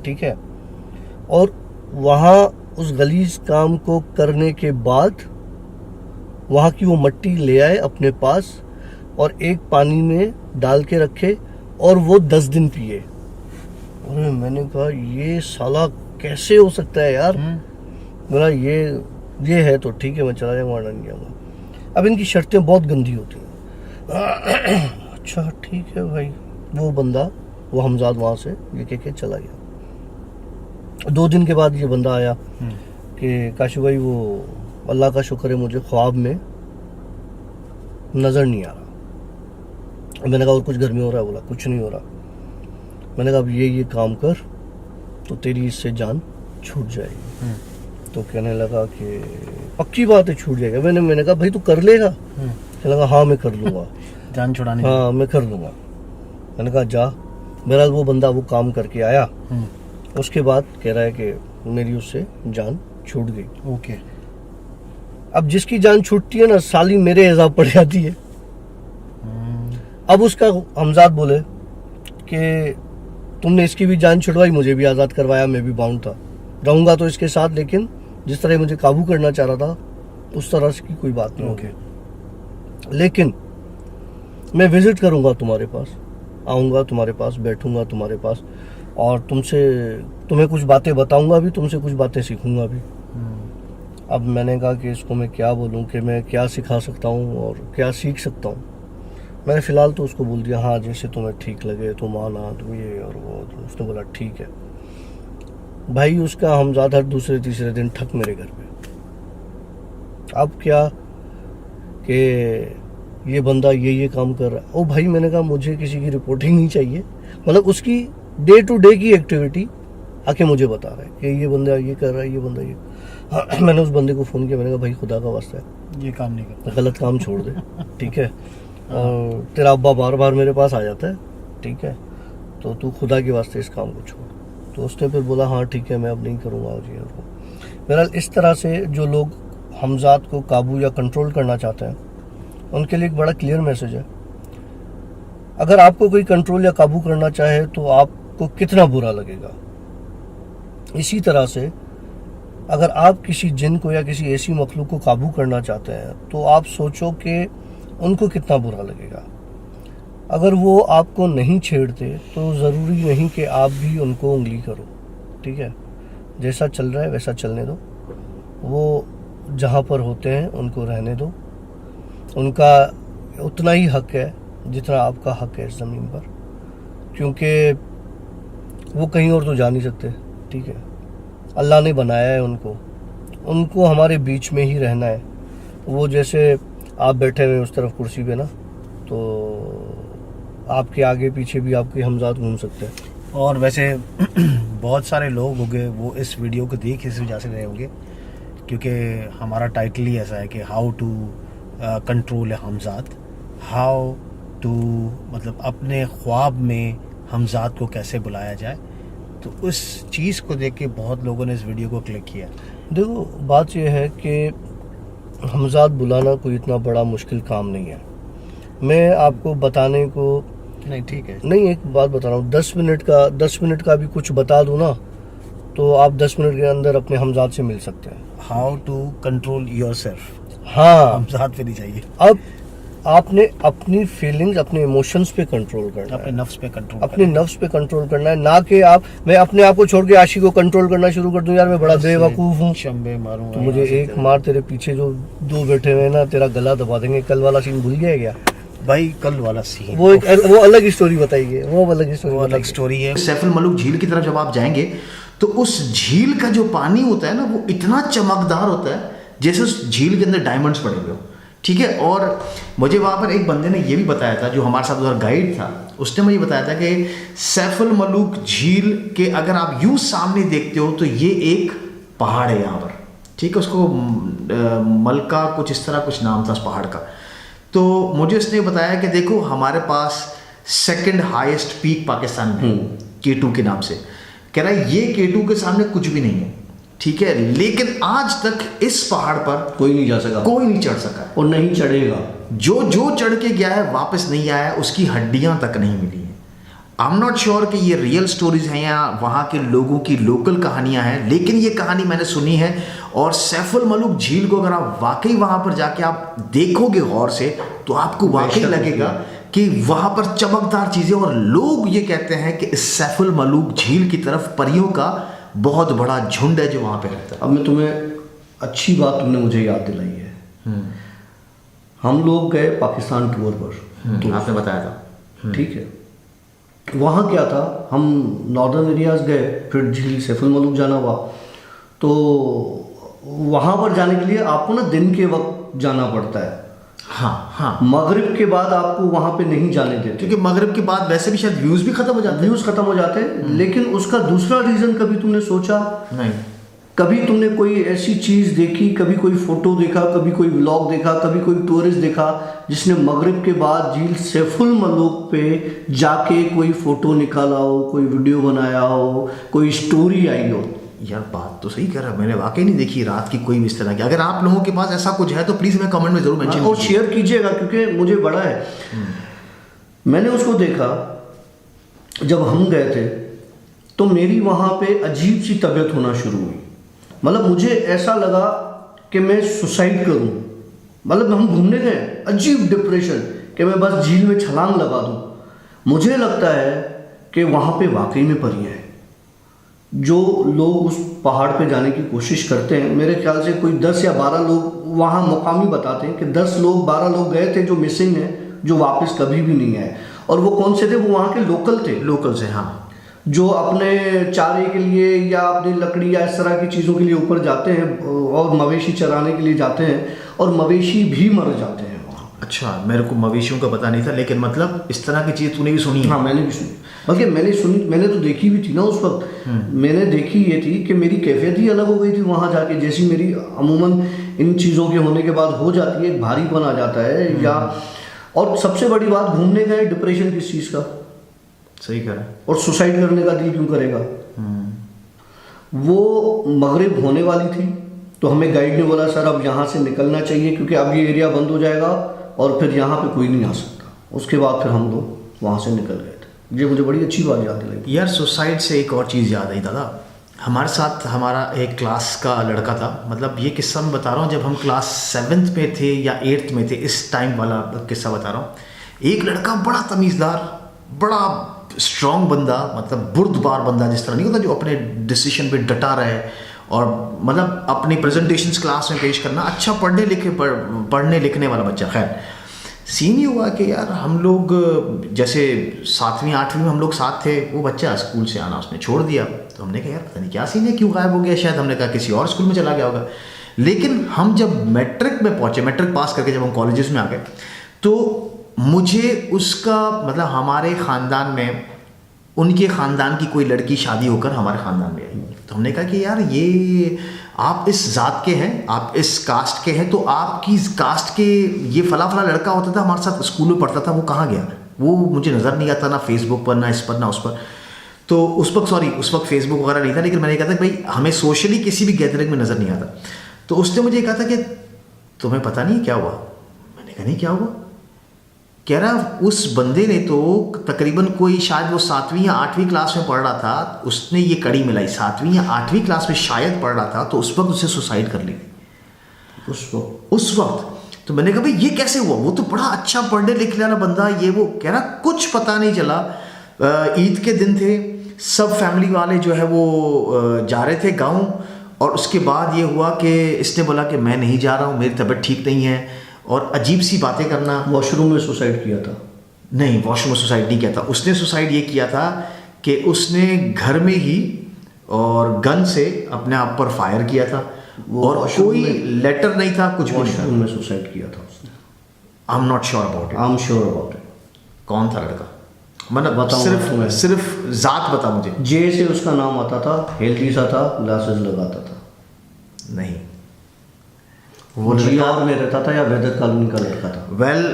ठीक है, और वहां उस गलीज काम को करने के बाद वहां की वो मट्टी ले आए अपने पास और एक पानी में डाल के रखे और वो 10 दिन पिए। अरे मैंने कहा ये साला कैसे हो सकता है यार? बोला ये है तो ठीक है, मैं चला जाऊंगा, वरना नहीं जाऊंगा। अब इनकी शर्तें बहुत गंदी होती हैं। अच्छा ठीक है भाई। वो बंदा, वो हमजाद वहां से ये कह के चला गया। 2 दिन के बाद ये बंदा आया कि काशू भाई वो अल्लाह का शुक्र है मुझे ख्वाब में नजर नहीं आ रहा। मैंने कहा और कुछ घर में हो रहा है? बोला कुछ नहीं हो रहा। मैंने कहा अब ये काम कर तो तेरी इससे जान छूट जाएगी। तो कहने लगा कि पक्की बात है छूट जाएगा। मैंने कहा भाई तू कर लेगा? कहने लगा हाँ मैं कर लूंगा। जान छुड़ाने? हाँ मैं कर लूंगा। मैंने कहा जा। बहरहाल वो बंदा वो काम करके आया, उसके बाद कह रहा है कि मेरी उससे जान छूट गई। ओके। अब जिसकी जान छूटती है ना साली मेरे एजाब पड़ जाती है। अब उसका हमजाद बोले कि तुमने इसकी भी जान छुड़वाई, मुझे भी आज़ाद करवाया, मैं भी बाउंड था, रहूंगा तो इसके साथ, लेकिन जिस तरह मुझे काबू करना चाह रहा था उस तरह की कोई बात नहीं होगी। लेकिन मैं विजिट करूंगा तुम्हारे पास, आऊंगा तुम्हारे पास, बैठूंगा तुम्हारे पास और तुम्हें कुछ बातें बताऊंगा भी, तुमसे कुछ बातें सीखूंगा भी। अब मैंने कहा कि इसको मैं क्या बोलूं कि मैं क्या सिखा सकता हूं और क्या सीख सकता हूं। मैंने फ़िलहाल तो उसको बोल दिया हाँ जैसे तुम्हें ठीक लगे, तुम आना, तुम ये और वो। तो उसने बोला ठीक है। भाई उसका हमजाद हर दूसरे तीसरे दिन ठक मेरे घर पे। अब क्या कि ये बंदा ये काम कर रहा है। ओ भाई मैंने कहा मुझे किसी की रिपोर्टिंग नहीं चाहिए, मतलब उसकी डे टू डे की एक्टिविटी आके मुझे बता रहा है कि ये बंदा ये कर रहा है, ये बंदा ये। हाँ, मैंने उस बंदे को फ़ोन किया, मैंने कहा भाई खुदा का वास्ता है ये काम नहीं करता, गलत काम छोड़ दे, ठीक है। और तेरा अब्बा बार बार मेरे पास आ जाता है, ठीक है, तो तू खुदा के वास्ते इस काम को छोड़। तो उसने फिर बोला हाँ ठीक है मैं अब नहीं करूँगा और ये और वो। बहरहाल इस तरह से जो लोग हमजाद को काबू या कंट्रोल करना चाहते हैं उनके लिए एक बड़ा क्लियर मैसेज है, अगर आपको कोई कंट्रोल या काबू करना चाहे तो आपको कितना बुरा लगेगा। इसी तरह से अगर आप किसी जिन को या किसी ऐसी मखलूक को काबू करना चाहते हैं तो आप सोचो कि उनको कितना बुरा लगेगा। अगर वो आपको नहीं छेड़ते तो ज़रूरी नहीं कि आप भी उनको उंगली करो, ठीक है। जैसा चल रहा है वैसा चलने दो, वो जहाँ पर होते हैं उनको रहने दो। उनका उतना ही हक है जितना आपका हक है इस ज़मीन पर, क्योंकि वो कहीं और तो जा नहीं सकते, ठीक है। अल्लाह ने बनाया है उनको हमारे बीच में ही रहना है। वो जैसे आप बैठे हुए उस तरफ कुर्सी पे ना, तो आपके आगे पीछे भी आपके हमजाद घूम सकते हैं। और वैसे बहुत सारे लोग होंगे वो इस वीडियो को देख इस वजह से रहे होंगे क्योंकि हमारा टाइटल ही ऐसा है कि हाउ टू कंट्रोल हमजाद, हाउ टू मतलब अपने ख्वाब में हमजाद को कैसे बुलाया जाए। तो उस चीज़ को देख के बहुत लोगों ने इस वीडियो को क्लिक किया। देखो बात यह है कि हमजाद बुलाना कोई इतना बड़ा मुश्किल काम नहीं है। मैं आपको बताने को नहीं, ठीक है, नहीं, एक बात बता रहा हूँ, 10 मिनट का भी कुछ बता दूँ ना तो आप 10 मिनट के अंदर अपने हमजाद से मिल सकते हैं। How to control yourself, हाँ, हमजाद पे नहीं चाहिए। अब आपने अपनी फीलिंग्स, अपने इमोशंस पे कंट्रोल करना अपने है, नफ्स पे कंट्रोल, अपने नफ्स पे कंट्रोल करना है, ना कि मैं अपने आप को छोड़ के आशी को कंट्रोल करना शुरू कर दूं, यार मैं बड़ा बेवकूफ़ हूँ शंबे मारूंगा तो मुझे एक मार, तेरे पीछे जो दो बैठे हुए हैं ना तेरा गला दबा देंगे। कल वाला सीन भूल गया क्या? भाई कल वाला सीन वो अलग स्टोरी बताइए, वो अलग स्टोरी है। सैफुल मलूक झील की तरफ जब आप जाएंगे तो उस झील का जो पानी होता है ना वो इतना चमकदार होता है जैसे उस झील के अंदर डायमंड्स पड़े हुए हो, ठीक है। और मुझे वहाँ पर एक बंदे ने ये भी बताया था जो हमारे साथ उधर गाइड था, उसने मुझे बताया था कि सैफुल मलूक झील के अगर आप यूँ सामने देखते हो तो ये एक पहाड़ है यहाँ पर, ठीक है। उसको मलका कुछ इस तरह कुछ नाम था उस पहाड़ का। तो मुझे उसने बताया कि देखो हमारे पास सेकंड हाईएस्ट पीक पाकिस्तान में K2 के नाम से, कह रहा है ये K2 के सामने कुछ भी नहीं है, ठीक है। लेकिन आज तक इस पहाड़ पर कोई नहीं जा सका, कोई नहीं चढ़ सका और नहीं चढ़ेगा। जो चढ़ के गया है वापस नहीं आया, उसकी हड्डियां तक नहीं मिली है। आई एम नॉट श्योर कि ये रियल स्टोरीज हैं या वहाँ के लोगों की लोकल कहानियां हैं, लेकिन ये कहानी मैंने सुनी है। और सैफुल मलूक झील को अगर आप वाकई वहाँ पर जाके आप देखोगे गौर से तो आपको वाकई लगेगा कि वहाँ पर चमकदार चीज़ें, और लोग ये कहते हैं कि इस सैफुल मलूक झील की तरफ परियों का बहुत बड़ा झुंड है जो वहाँ पे रहता है। अब मैं तुम्हें अच्छी बात तुमने मुझे याद दिलाई है। हम लोग गए पाकिस्तान टूर पर, आपने बताया था, ठीक है। वहाँ क्या था, हम नॉर्दर्न एरियाज गए, फिर झील सैफुल मलूक जाना हुआ। तो वहाँ पर जाने के लिए आपको ना दिन के वक्त जाना पड़ता है। हाँ, मगरिब के बाद आपको वहाँ पे नहीं जाने देते, क्योंकि मगरिब के बाद वैसे भी शायद व्यूज़ भी ख़त्म हो जाते हैं। लेकिन उसका दूसरा रीज़न कभी तुमने सोचा नहीं? कभी तुमने कोई ऐसी चीज़ देखी, कभी कोई फोटो देखा, कभी कोई व्लॉग देखा, कभी कोई टूरिस्ट देखा जिसने मगरिब के बाद झील सैफुल मलूक पे जाके कोई फोटो निकाला हो, कोई वीडियो बनाया हो, कोई स्टोरी आई हो? यार बात तो सही कर रहा है, मैंने वाकई नहीं देखी रात की कोई भी इस तरह की। अगर आप लोगों के पास ऐसा कुछ है तो प्लीज़ हमें कमेंट में ज़रूर मेंशन और शेयर कीजिएगा, क्योंकि मुझे बड़ा है। मैंने उसको देखा जब हम गए थे, तो मेरी वहाँ पे अजीब सी तबीयत होना शुरू हुई। मतलब मुझे ऐसा लगा कि मैं सुसाइड करूँ। मतलब हम घूमने गए, अजीब डिप्रेशन कि मैं बस झील में छलांग लगा दूँ। मुझे लगता है कि वहाँ पे वाकई में परियां हैं। जो लोग उस पहाड़ पे जाने की कोशिश करते हैं, मेरे ख्याल से कोई 10 या 12 लोग वहाँ मुकामी बताते हैं कि 10 लोग 12 लोग गए थे जो मिसिंग हैं, जो वापस कभी भी नहीं आए। और वो कौन से थे? वो वहाँ के लोकल थे, हाँ, जो अपने चारे के लिए या अपनी लकड़ी या इस तरह की चीज़ों के लिए ऊपर जाते हैं और मवेशी चराने के लिए जाते हैं, और मवेशी भी मर जाते हैं वहाँ। अच्छा, मेरे को मवेशियों का पता नहीं था, लेकिन मतलब इस तरह की चीज़ तूने भी सुनी? हाँ, मैंने भी सुनी, बल्कि मैंने तो देखी भी थी ना उस वक्त। मैंने देखी ये थी कि मेरी कैफियत ही अलग हो गई थी वहाँ जाके, जैसी मेरी अमूमन इन चीज़ों के होने के बाद हो जाती है, एक भारीपन आ जाता है। या और सबसे बड़ी बात, घूमने गए, डिप्रेशन किस चीज़ का? सही करा। और सुसाइड करने का दिल क्यों करेगा? वो मगरिब होने वाली थी तो हमें गाइड ने बोला सर अब यहाँ से निकलना चाहिए क्योंकि अब ये एरिया बंद हो जाएगा और फिर यहाँ पे कोई नहीं आ सकता। उसके बाद फिर हम लोग वहाँ से निकल गए थे। ये मुझे बड़ी अच्छी बात याद लगी। यार सुसाइड से एक और चीज़ याद आई दादा, हमारे साथ हमारा एक क्लास का लड़का था, मतलब ये किस्सा मैं बता रहा हूँ जब हम क्लास 7th में थे या 8th में थे, इस टाइम वाला किस्सा बता रहा हूँ। एक लड़का बड़ा तमीज़दार, बड़ा स्ट्रॉन्ग बंदा, मतलब बुर्दबार बंदा, जिस तरह नहीं होता जो अपने डिसीजन पे डटा रहे और मतलब अपनी प्रेजेंटेशंस क्लास में पेश करना, अच्छा पढ़ने लिखने वाला बच्चा। खैर सीन ये हुआ कि यार हम लोग जैसे 7वीं 8वीं में हम लोग साथ थे, वो बच्चा स्कूल से आना उसने छोड़ दिया, तो हमने कहा यार पता नहीं क्या सीन है, क्यों गायब हो गया, शायद हमने कहा किसी और स्कूल में चला गया होगा। लेकिन हम जब मैट्रिक में पहुँचे, मैट्रिक पास करके जब हम कॉलेजेस में आ गए, तो मुझे उसका मतलब हमारे ख़ानदान में उनके ख़ानदान की कोई लड़की शादी होकर हमारे ख़ानदान में आई, तो हमने कहा कि यार ये आप इस ज़ात के हैं, आप इस कास्ट के हैं, तो आपकी कास्ट के ये फला फला लड़का होता था हमारे साथ स्कूल में पढ़ता था, वो कहाँ गया, वो मुझे नज़र नहीं आता, ना फेसबुक पर, ना इस पर, ना उस पर। तो उस वक्त फेसबुक वगैरह नहीं था, लेकिन मैंने कहा था भाई हमें सोशली किसी भी गैदरिंग में नज़र नहीं आता। तो उसने मुझे कहा था कि तुम्हें पता नहीं क्या हुआ। मैंने कहा नहीं क्या हुआ। कह रहा उस बंदे ने तो तकरीबन कोई शायद वो 7वीं या 8वीं क्लास में पढ़ रहा था, उसने ये कड़ी मिलाई 7वीं या 8वीं क्लास में शायद पढ़ रहा था, तो उस वक्त उसे सुसाइड कर ली उस वक्त। तो मैंने कहा भाई ये कैसे हुआ, वो तो बड़ा अच्छा पढ़ने लिखने वाला बंदा, ये वो। कह रहा कुछ पता नहीं चला, ईद के दिन थे, सब फैमिली वाले जो है वो जा रहे थे गाँव, और उसके बाद ये हुआ कि इसने बोला कि मैं नहीं जा रहा हूँ, मेरी तबीयत ठीक नहीं है, और अजीब सी बातें करना। वॉशरूम में सुसाइड किया था? नहीं, वॉशरूम में सुसाइड नहीं किया था उसने। सुसाइड ये किया था कि उसने घर में ही और गन से अपने आप पर फायर किया था, और कोई लेटर नहीं था, कुछ भी नहीं था। वॉशरूम में सुसाइड किया था उसने। I am not sure about it. I am sure about it. कौन था लड़का, मतलब सिर्फ जात बता मुझे। जे से उसका नाम आता था, हेल्दी सा था, ग्लासेस लगाता था। नहीं, वो GR में रहता था या वेदर कॉलोनी का लड़का था? वेल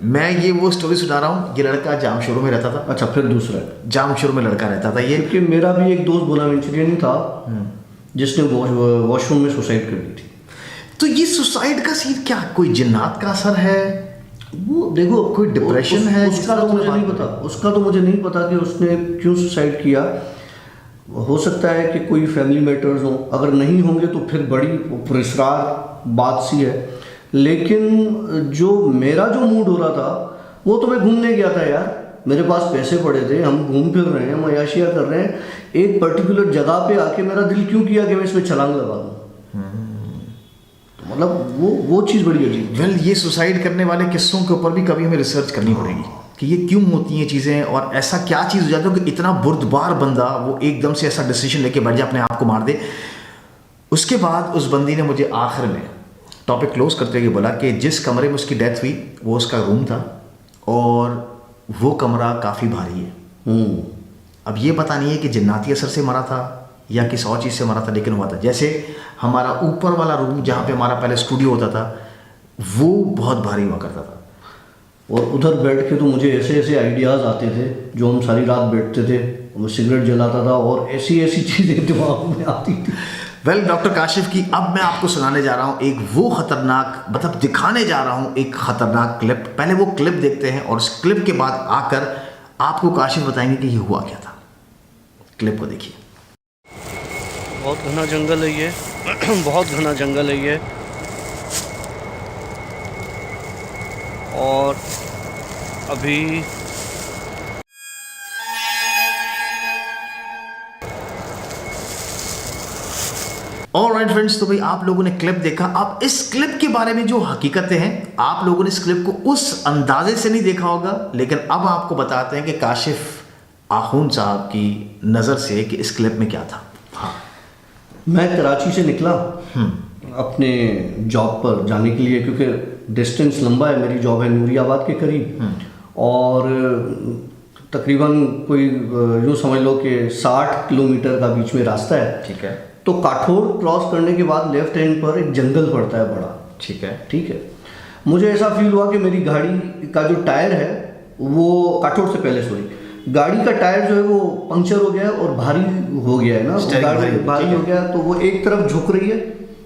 मैं ये वो स्टोरी सुना रहा हूँ, ये लड़का जामशोर में रहता था। अच्छा, फिर दूसरा जामशोर में लड़का रहता था ये। क्योंकि मेरा भी एक दोस्त बोनावेंचुरियन था जिसने वॉशरूम में सुसाइड कर ली थी। तो ये सुसाइड का सीन क्या, कोई जिन्नात का असर है, वो देखो कोई डिप्रेशन है? उसका तो मुझे नहीं पता, उसका तो मुझे नहीं पता कि उसने क्यों सुसाइड किया। हो सकता है कि कोई फैमिली मैटर्स हो, अगर नहीं होंगे तो फिर बड़ी पुरस्कार बात सी है। लेकिन जो मेरा जो मूड हो रहा था, वो तो मैं घूमने गया था यार, मेरे पास पैसे पड़े थे, हम घूम फिर रहे हैं, मयाशिया कर रहे हैं, एक पर्टिकुलर जगह पे आके मेरा दिल क्यों किया कि मैं इसमें छलांग लगा दूँ। तो मतलब वो चीज़ बड़ी अजीब। वेल ये सुसाइड करने वाले किस्सों के ऊपर भी कभी हमें रिसर्च करनी पड़ेगी कि ये क्यों होती हैं चीज़ें, और ऐसा क्या चीज़ हो जाती है कि इतना बुर्दबार बंदा वो एकदम से ऐसा डिसीजन लेके बैठ जाए, अपने आप को मार दे। उसके बाद उस बंदी ने मुझे आखिर में टॉपिक क्लोज करते हुए बोला कि जिस कमरे में उसकी डेथ हुई वो उसका रूम था, और वो कमरा काफ़ी भारी है। अब ये पता नहीं है कि जिन्नाती असर से मरा था या किस और चीज़ से मरा था, लेकिन हुआ था। जैसे हमारा ऊपर वाला रूम जहाँ पे हमारा पहले स्टूडियो होता था, वो बहुत भारी हुआ करता था, और उधर बैठ के तो मुझे ऐसे ऐसे आइडियाज़ आते थे, जो हम सारी रात बैठते थे, मैं सिगरेट जलाता था और ऐसी ऐसी चीज़ें दिमाग में आती थी। वेल डॉक्टर काशिफ की अब मैं आपको सुनाने जा रहा हूँ एक वो खतरनाक, मतलब दिखाने जा रहा हूँ एक खतरनाक क्लिप। पहले वो क्लिप देखते हैं और उस क्लिप के बाद आकर आपको काशिफ बताएंगे कि ये हुआ क्या था। क्लिप को देखिए। बहुत घना जंगल है ये बहुत घना जंगल है ये, और अभी ऑलराइट फ्रेंड्स, तो भाई आप लोगों ने क्लिप देखा। अब इस क्लिप के बारे में जो हकीकतें हैं, आप लोगों ने इस क्लिप को उस अंदाजे से नहीं देखा होगा, लेकिन अब आपको बताते हैं कि काशिफ आखून साहब की नज़र से कि इस क्लिप में क्या था। हाँ, मैं कराची से निकला अपने जॉब पर जाने के लिए, क्योंकि डिस्टेंस लंबा है, मेरी जॉब है नूरियाबाद के करीब, और तकरीबन कोई यूँ समझ लो कि 60 किलोमीटर का बीच में रास्ता है। ठीक है। तो काठोर क्रॉस करने के बाद लेफ्ट हैंड पर एक जंगल पड़ता है बड़ा। ठीक है। ठीक है, मुझे ऐसा फील हुआ कि मेरी गाड़ी का जो टायर है वो, काठोर से पहले सॉरी, गाड़ी का टायर जो है वो पंक्चर हो गया है और भारी हो गया है ना, गाड़ी भारी हो गया, तो वो एक तरफ झुक रही है,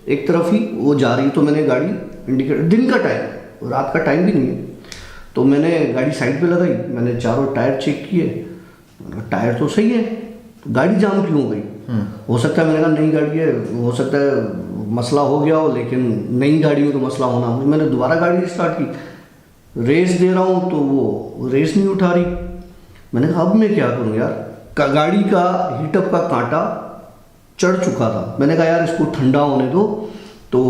एक तरफ ही वो जा रही है। तो मैंने गाड़ी इंडिकेटर, दिन का टाइम, रात का टाइम भी नहीं है, तो मैंने गाड़ी साइड पे लगाई, मैंने चारों टायर चेक किए, टायर तो सही है, गाड़ी जाम क्यों हो गई? हो सकता है, मैंने कहा नई गाड़ी है, हो सकता है मसला हो गया हो, लेकिन नई गाड़ी में तो मसला होना। मैंने दोबारा गाड़ी स्टार्ट की, रेस दे रहा हूँ तो वो रेस नहीं उठा रही। मैंने कहा अब मैं क्या करूँ यार, गाड़ी का हीटअप का कांटा चढ़ चुका था। मैंने कहा यार इसको ठंडा होने दो, तो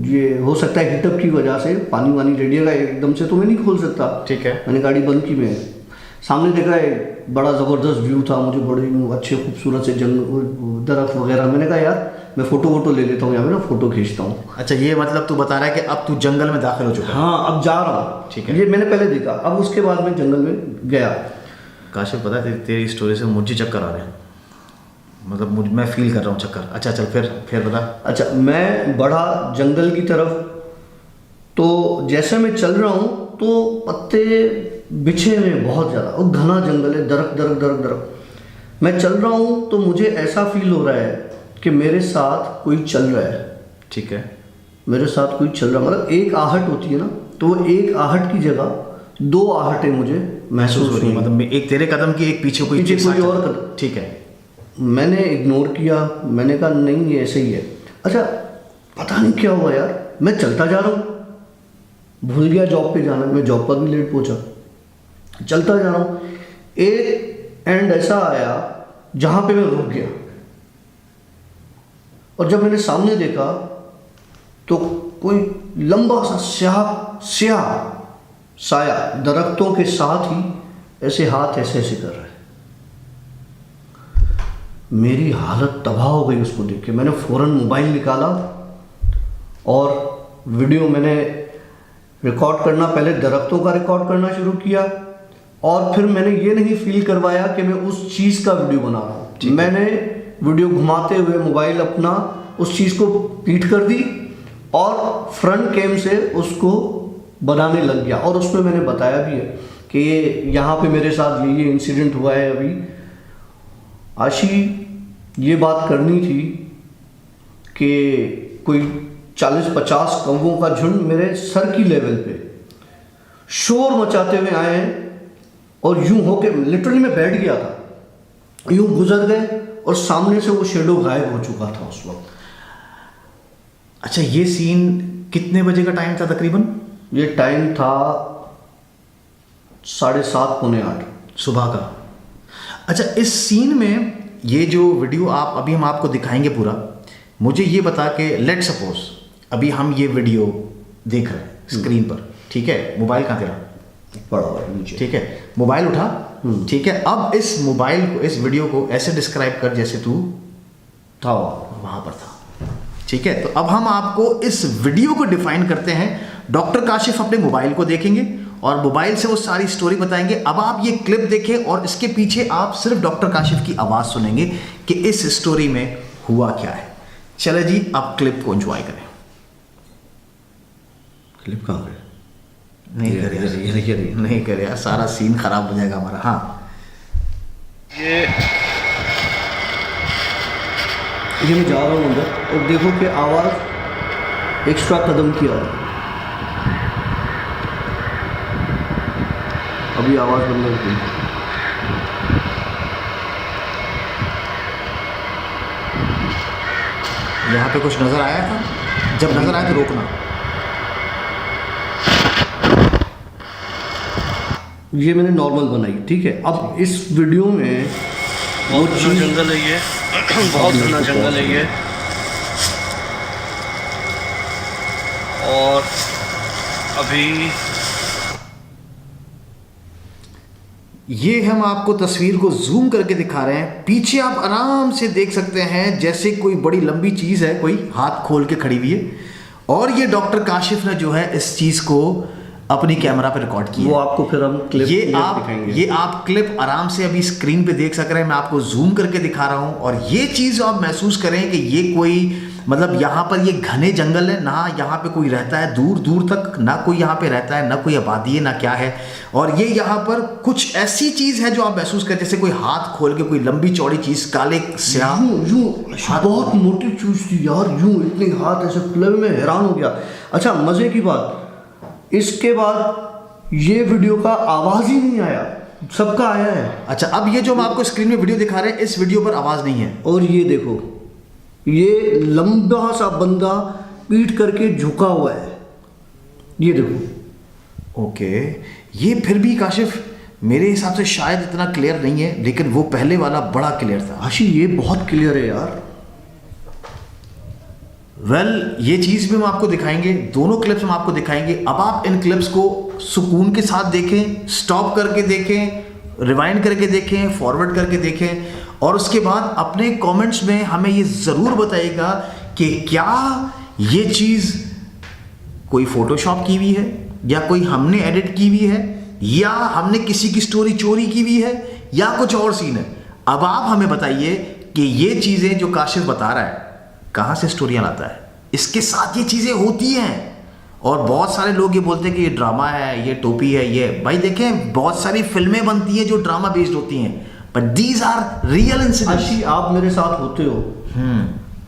ये हो सकता है हीटअप की वजह से पानी वानी रेडिएगा, एकदम से तो मैं नहीं खोल सकता। ठीक है। मैंने गाड़ी बंद की, मैं सामने देखा है बड़ा ज़बरदस्त व्यू था, मुझे बड़े अच्छे खूबसूरत से जंगल दरख्त वगैरह। मैंने कहा यार मैं फ़ोटो ले लेता हूँ, यहाँ पे ना फ़ोटो खींचता हूँ। अच्छा, ये मतलब तू बता रहा है कि अब तू जंगल में दाखिल हो चुका है? हाँ, अब जा रहा हूँ। ठीक है। ये मैंने पहले देखा, अब उसके बाद मैं जंगल में गया। काशिफ, पता है तेरी स्टोरी से मुझे चक्कर आ रहे हैं, मतलब मैं फील कर रहा हूँ चक्कर। अच्छा चल, फिर बता। अच्छा, मैं बढ़ा जंगल की तरफ, तो जैसे मैं चल रहा हूँ तो पत्ते बिछे हुए बहुत ज़्यादा, और घना जंगल है, दरख्त। मैं चल रहा हूँ तो मुझे ऐसा फील हो रहा है कि मेरे साथ कोई चल रहा है। ठीक है। मेरे साथ कोई चल रहा, मतलब एक आहट होती है ना, तो वो एक आहट की जगह दो आहटें मुझे महसूस हो रही, मतलब एक तेरे कदम की, एक पीछे कोई और कदम। ठीक है। मैंने इग्नोर किया, मैंने कहा नहीं ये ऐसे ही है। अच्छा, पता नहीं क्या हुआ यार, मैं चलता जा रहा हूँ, भूल गया जॉब पे जाना, मैं जॉब पर भी लेट पहुंचा, चलता जा रहा हूँ। एक एंड ऐसा आया जहाँ पे मैं रुक गया, और जब मैंने सामने देखा तो कोई लंबा सा स्याह साया दरख्तों के साथ ही ऐसे हाथ ऐसे कर रहा है। मेरी हालत तबाह हो गई उसको देख के। मैंने फ़ौरन मोबाइल निकाला और वीडियो मैंने रिकॉर्ड करना, पहले दरख्तों का रिकॉर्ड करना शुरू किया, और फिर मैंने ये नहीं फील करवाया कि मैं उस चीज़ का वीडियो बना रहा हूँ। मैंने वीडियो घुमाते हुए मोबाइल अपना उस चीज़ को पीट कर दी और फ्रंट कैम से उसको बनाने लग गया। और उसमें मैंने बताया भी है कि यहाँ पे मेरे साथ ये इंसिडेंट हुआ है। अभी आशी ये बात करनी थी कि कोई 40-50 कौवों का झुंड मेरे सर की लेवल पे शोर मचाते हुए आए हैं, और यूं होके लिटरली मैं बैठ गया था, यूं गुजर गए और सामने से वो शेडो गायब हो चुका था उस वक्त। अच्छा, ये सीन कितने बजे का टाइम था तकरीबन? ये टाइम था 7:30 पौने 8 सुबह का। अच्छा, इस सीन में ये जो वीडियो अभी हम आपको दिखाएंगे पूरा, मुझे ये बता के लेट सपोज अभी हम ये वीडियो देख रहे हैं स्क्रीन पर, ठीक है? मोबाइल कहाँ तेरा? पड़ा हुआ नीचे। ठीक है, मोबाइल उठा, ठीक है? अब इस मोबाइल को, इस वीडियो को ऐसे डिस्क्राइब कर जैसे तू था वहां पर था, ठीक है? तो अब हम आपको इस वीडियो को डिफाइन करते हैं। डॉक्टर काशिफ अपने मोबाइल को देखेंगे और मोबाइल से वो सारी स्टोरी बताएंगे। अब आप ये क्लिप देखें और इसके पीछे आप सिर्फ डॉक्टर काशिफ की आवाज़ सुनेंगे कि इस स्टोरी में हुआ क्या है। चले जी, आप क्लिप को एंजॉय करें। क्लिप कहाँ गए? नहीं करे यार, सारा सीन खराब हो जाएगा हमारा। हाँ, ये मैं जा रहा हूँ अंदर और देखो कि आवाज़ एक्स्ट्रा कदम की आ रही है। अभी आवाज़ बंद कर दी। यहाँ पे कुछ नज़र आया था? जब नज़र आया तो रोकना। ये मैंने नॉर्मल बनाई, ठीक है? अब इस वीडियो में बहुत घना जंगल है ये, बहुत घना जंगल है ये, और अभी ये हम आपको तस्वीर को जूम करके दिखा रहे हैं। पीछे आप आराम से देख सकते हैं जैसे कोई बड़ी लंबी चीज़ है, कोई हाथ खोल के खड़ी हुई है, और ये डॉक्टर काशिफ ने जो है इस चीज़ को अपनी कैमरा पे रिकॉर्ड किया। वो आपको फिर हम क्लिप दिखाएंगे। ये आप क्लिप आराम से अभी स्क्रीन पे देख सक रहे हैं। मैं आपको जूम करके दिखा रहा हूँ, और ये चीज़ आप महसूस करें कि ये कोई, मतलब यहाँ पर ये घने जंगल है, ना यहाँ पे कोई रहता है, दूर दूर तक ना कोई यहाँ पे रहता है, ना कोई आबादी है, ना क्या है। और ये यहाँ पर कुछ ऐसी चीज़ है जो आप महसूस करें जैसे कोई हाथ खोल के कोई लंबी चौड़ी चीज़, काले स्याह, बहुत मोटी चीज थी यार, यूं इतने हाथ ऐसे खुले हुए, मैं हैरान हो गया। अच्छा, मजे की बात, इसके बाद ये वीडियो का आवाज़ ही नहीं आया, सबका आया है। अच्छा, अब ये जो हम आपको स्क्रीन में वीडियो दिखा रहे हैं, इस वीडियो पर आवाज़ नहीं है। और ये देखो, ये लंबा सा बंदा पीट करके झुका हुआ है, ये देखो। ओके, ये फिर भी काशिफ मेरे हिसाब से शायद इतना क्लियर नहीं है, लेकिन वो पहले वाला बड़ा क्लियर था। आशी ये बहुत क्लियर है यार। ये चीज़ भी हम आपको दिखाएंगे, दोनों क्लिप्स हम आपको दिखाएंगे। अब आप इन क्लिप्स को सुकून के साथ देखें, स्टॉप करके देखें, रिवाइंड करके देखें, फॉरवर्ड करके देखें, और उसके बाद अपने कमेंट्स में हमें ये ज़रूर बताइएगा कि क्या ये चीज़ कोई फोटोशॉप की हुई है, या कोई हमने एडिट की हुई है, या हमने किसी की स्टोरी चोरी की हुई है, या कुछ और सीन है। अब आप हमें बताइए कि ये चीज़ें जो काशिफ बता रहा है कहाँ से स्टोरियाँ लाता है। इसके साथ ये चीज़ें होती हैं, और बहुत सारे लोग ये बोलते हैं कि ये ड्रामा है, ये टोपी है। ये भाई देखें, बहुत सारी फिल्में बनती हैं जो ड्रामा बेस्ड होती हैं, but these are real incidents. आशी आप मेरे साथ होते हो,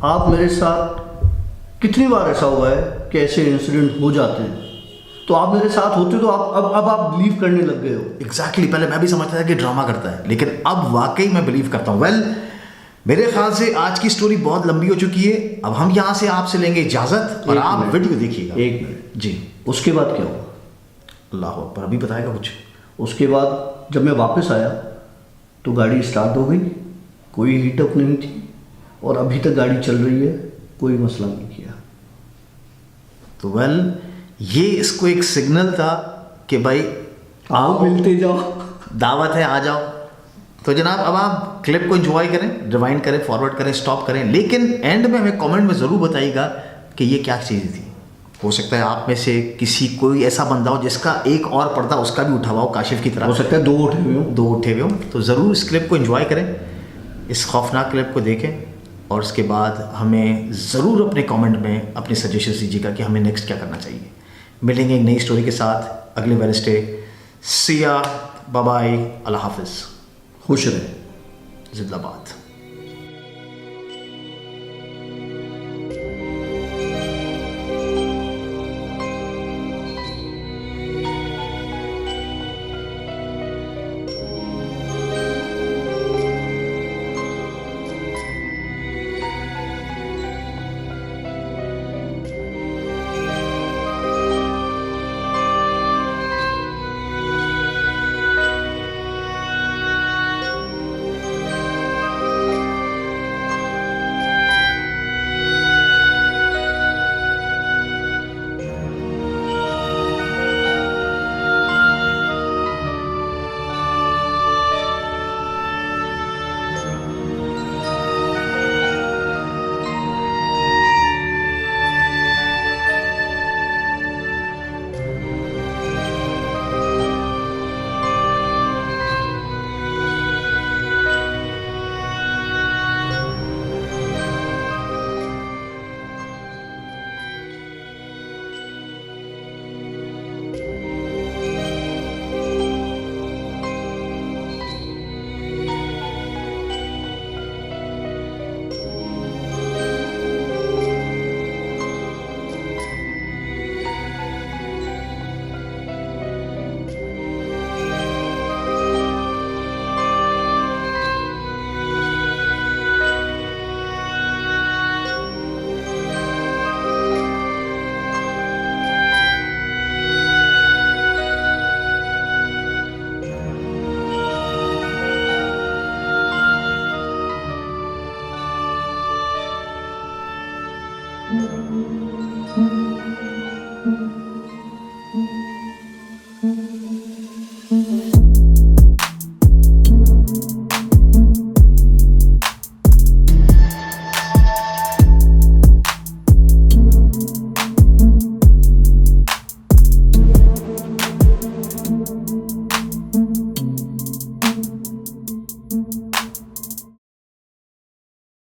आप मेरे साथ कितनी बार ऐसा हुआ है कि ऐसे इंसिडेंट हो जाते हैं, तो आप मेरे साथ होते हो, तो अब आप बिलीव करने लग गए हो। एग्जैक्टली, पहले मैं भी समझता था कि ड्रामा करता है, लेकिन अब वाकई मैं बिलीव करता हूँ। मेरे ख्याल से आज की स्टोरी बहुत लंबी हो चुकी है। अब हम यहाँ से आपसे लेंगे इजाज़त, और आप वीडियो देखिएगा। 1 मिनट जी। उसके बाद क्या हुआ? अल्लाह अकबर, अभी बताएगा कुछ। उसके बाद जब मैं वापस आया तो गाड़ी स्टार्ट हो गई, कोई हीटअप नहीं थी, और अभी तक गाड़ी चल रही है, कोई मसला नहीं किया। तो ये इसको एक सिग्नल था कि भाई आओ मिलते जाओ, दावत है, आ जाओ। तो जनाब, अब आप क्लिप को एंजॉय करें, रिवाइंड करें, फॉरवर्ड करें, स्टॉप करें, लेकिन एंड में हमें कमेंट में ज़रूर बताइएगा कि ये क्या चीज़ थी। हो सकता है आप में से कोई ऐसा बंदा हो जिसका एक और पर्दा उसका भी उठा हुआ हो, काशिफ की तरह। हो सकता है 2 उठे हुए हो। तो ज़रूर इस क्लिप को एंजॉय करें, इस खौफनाक क्लिप को देखें, और उसके बाद हमें ज़रूर अपने कमेंट में अपने सजेशन दीजिएगा कि हमें नेक्स्ट क्या करना चाहिए। मिलेंगे एक नई स्टोरी के साथ अगले वेडनेसडे। सिया, बाय बाय, अल्लाह हाफिज़, खुश रहे, जिंदाबाद।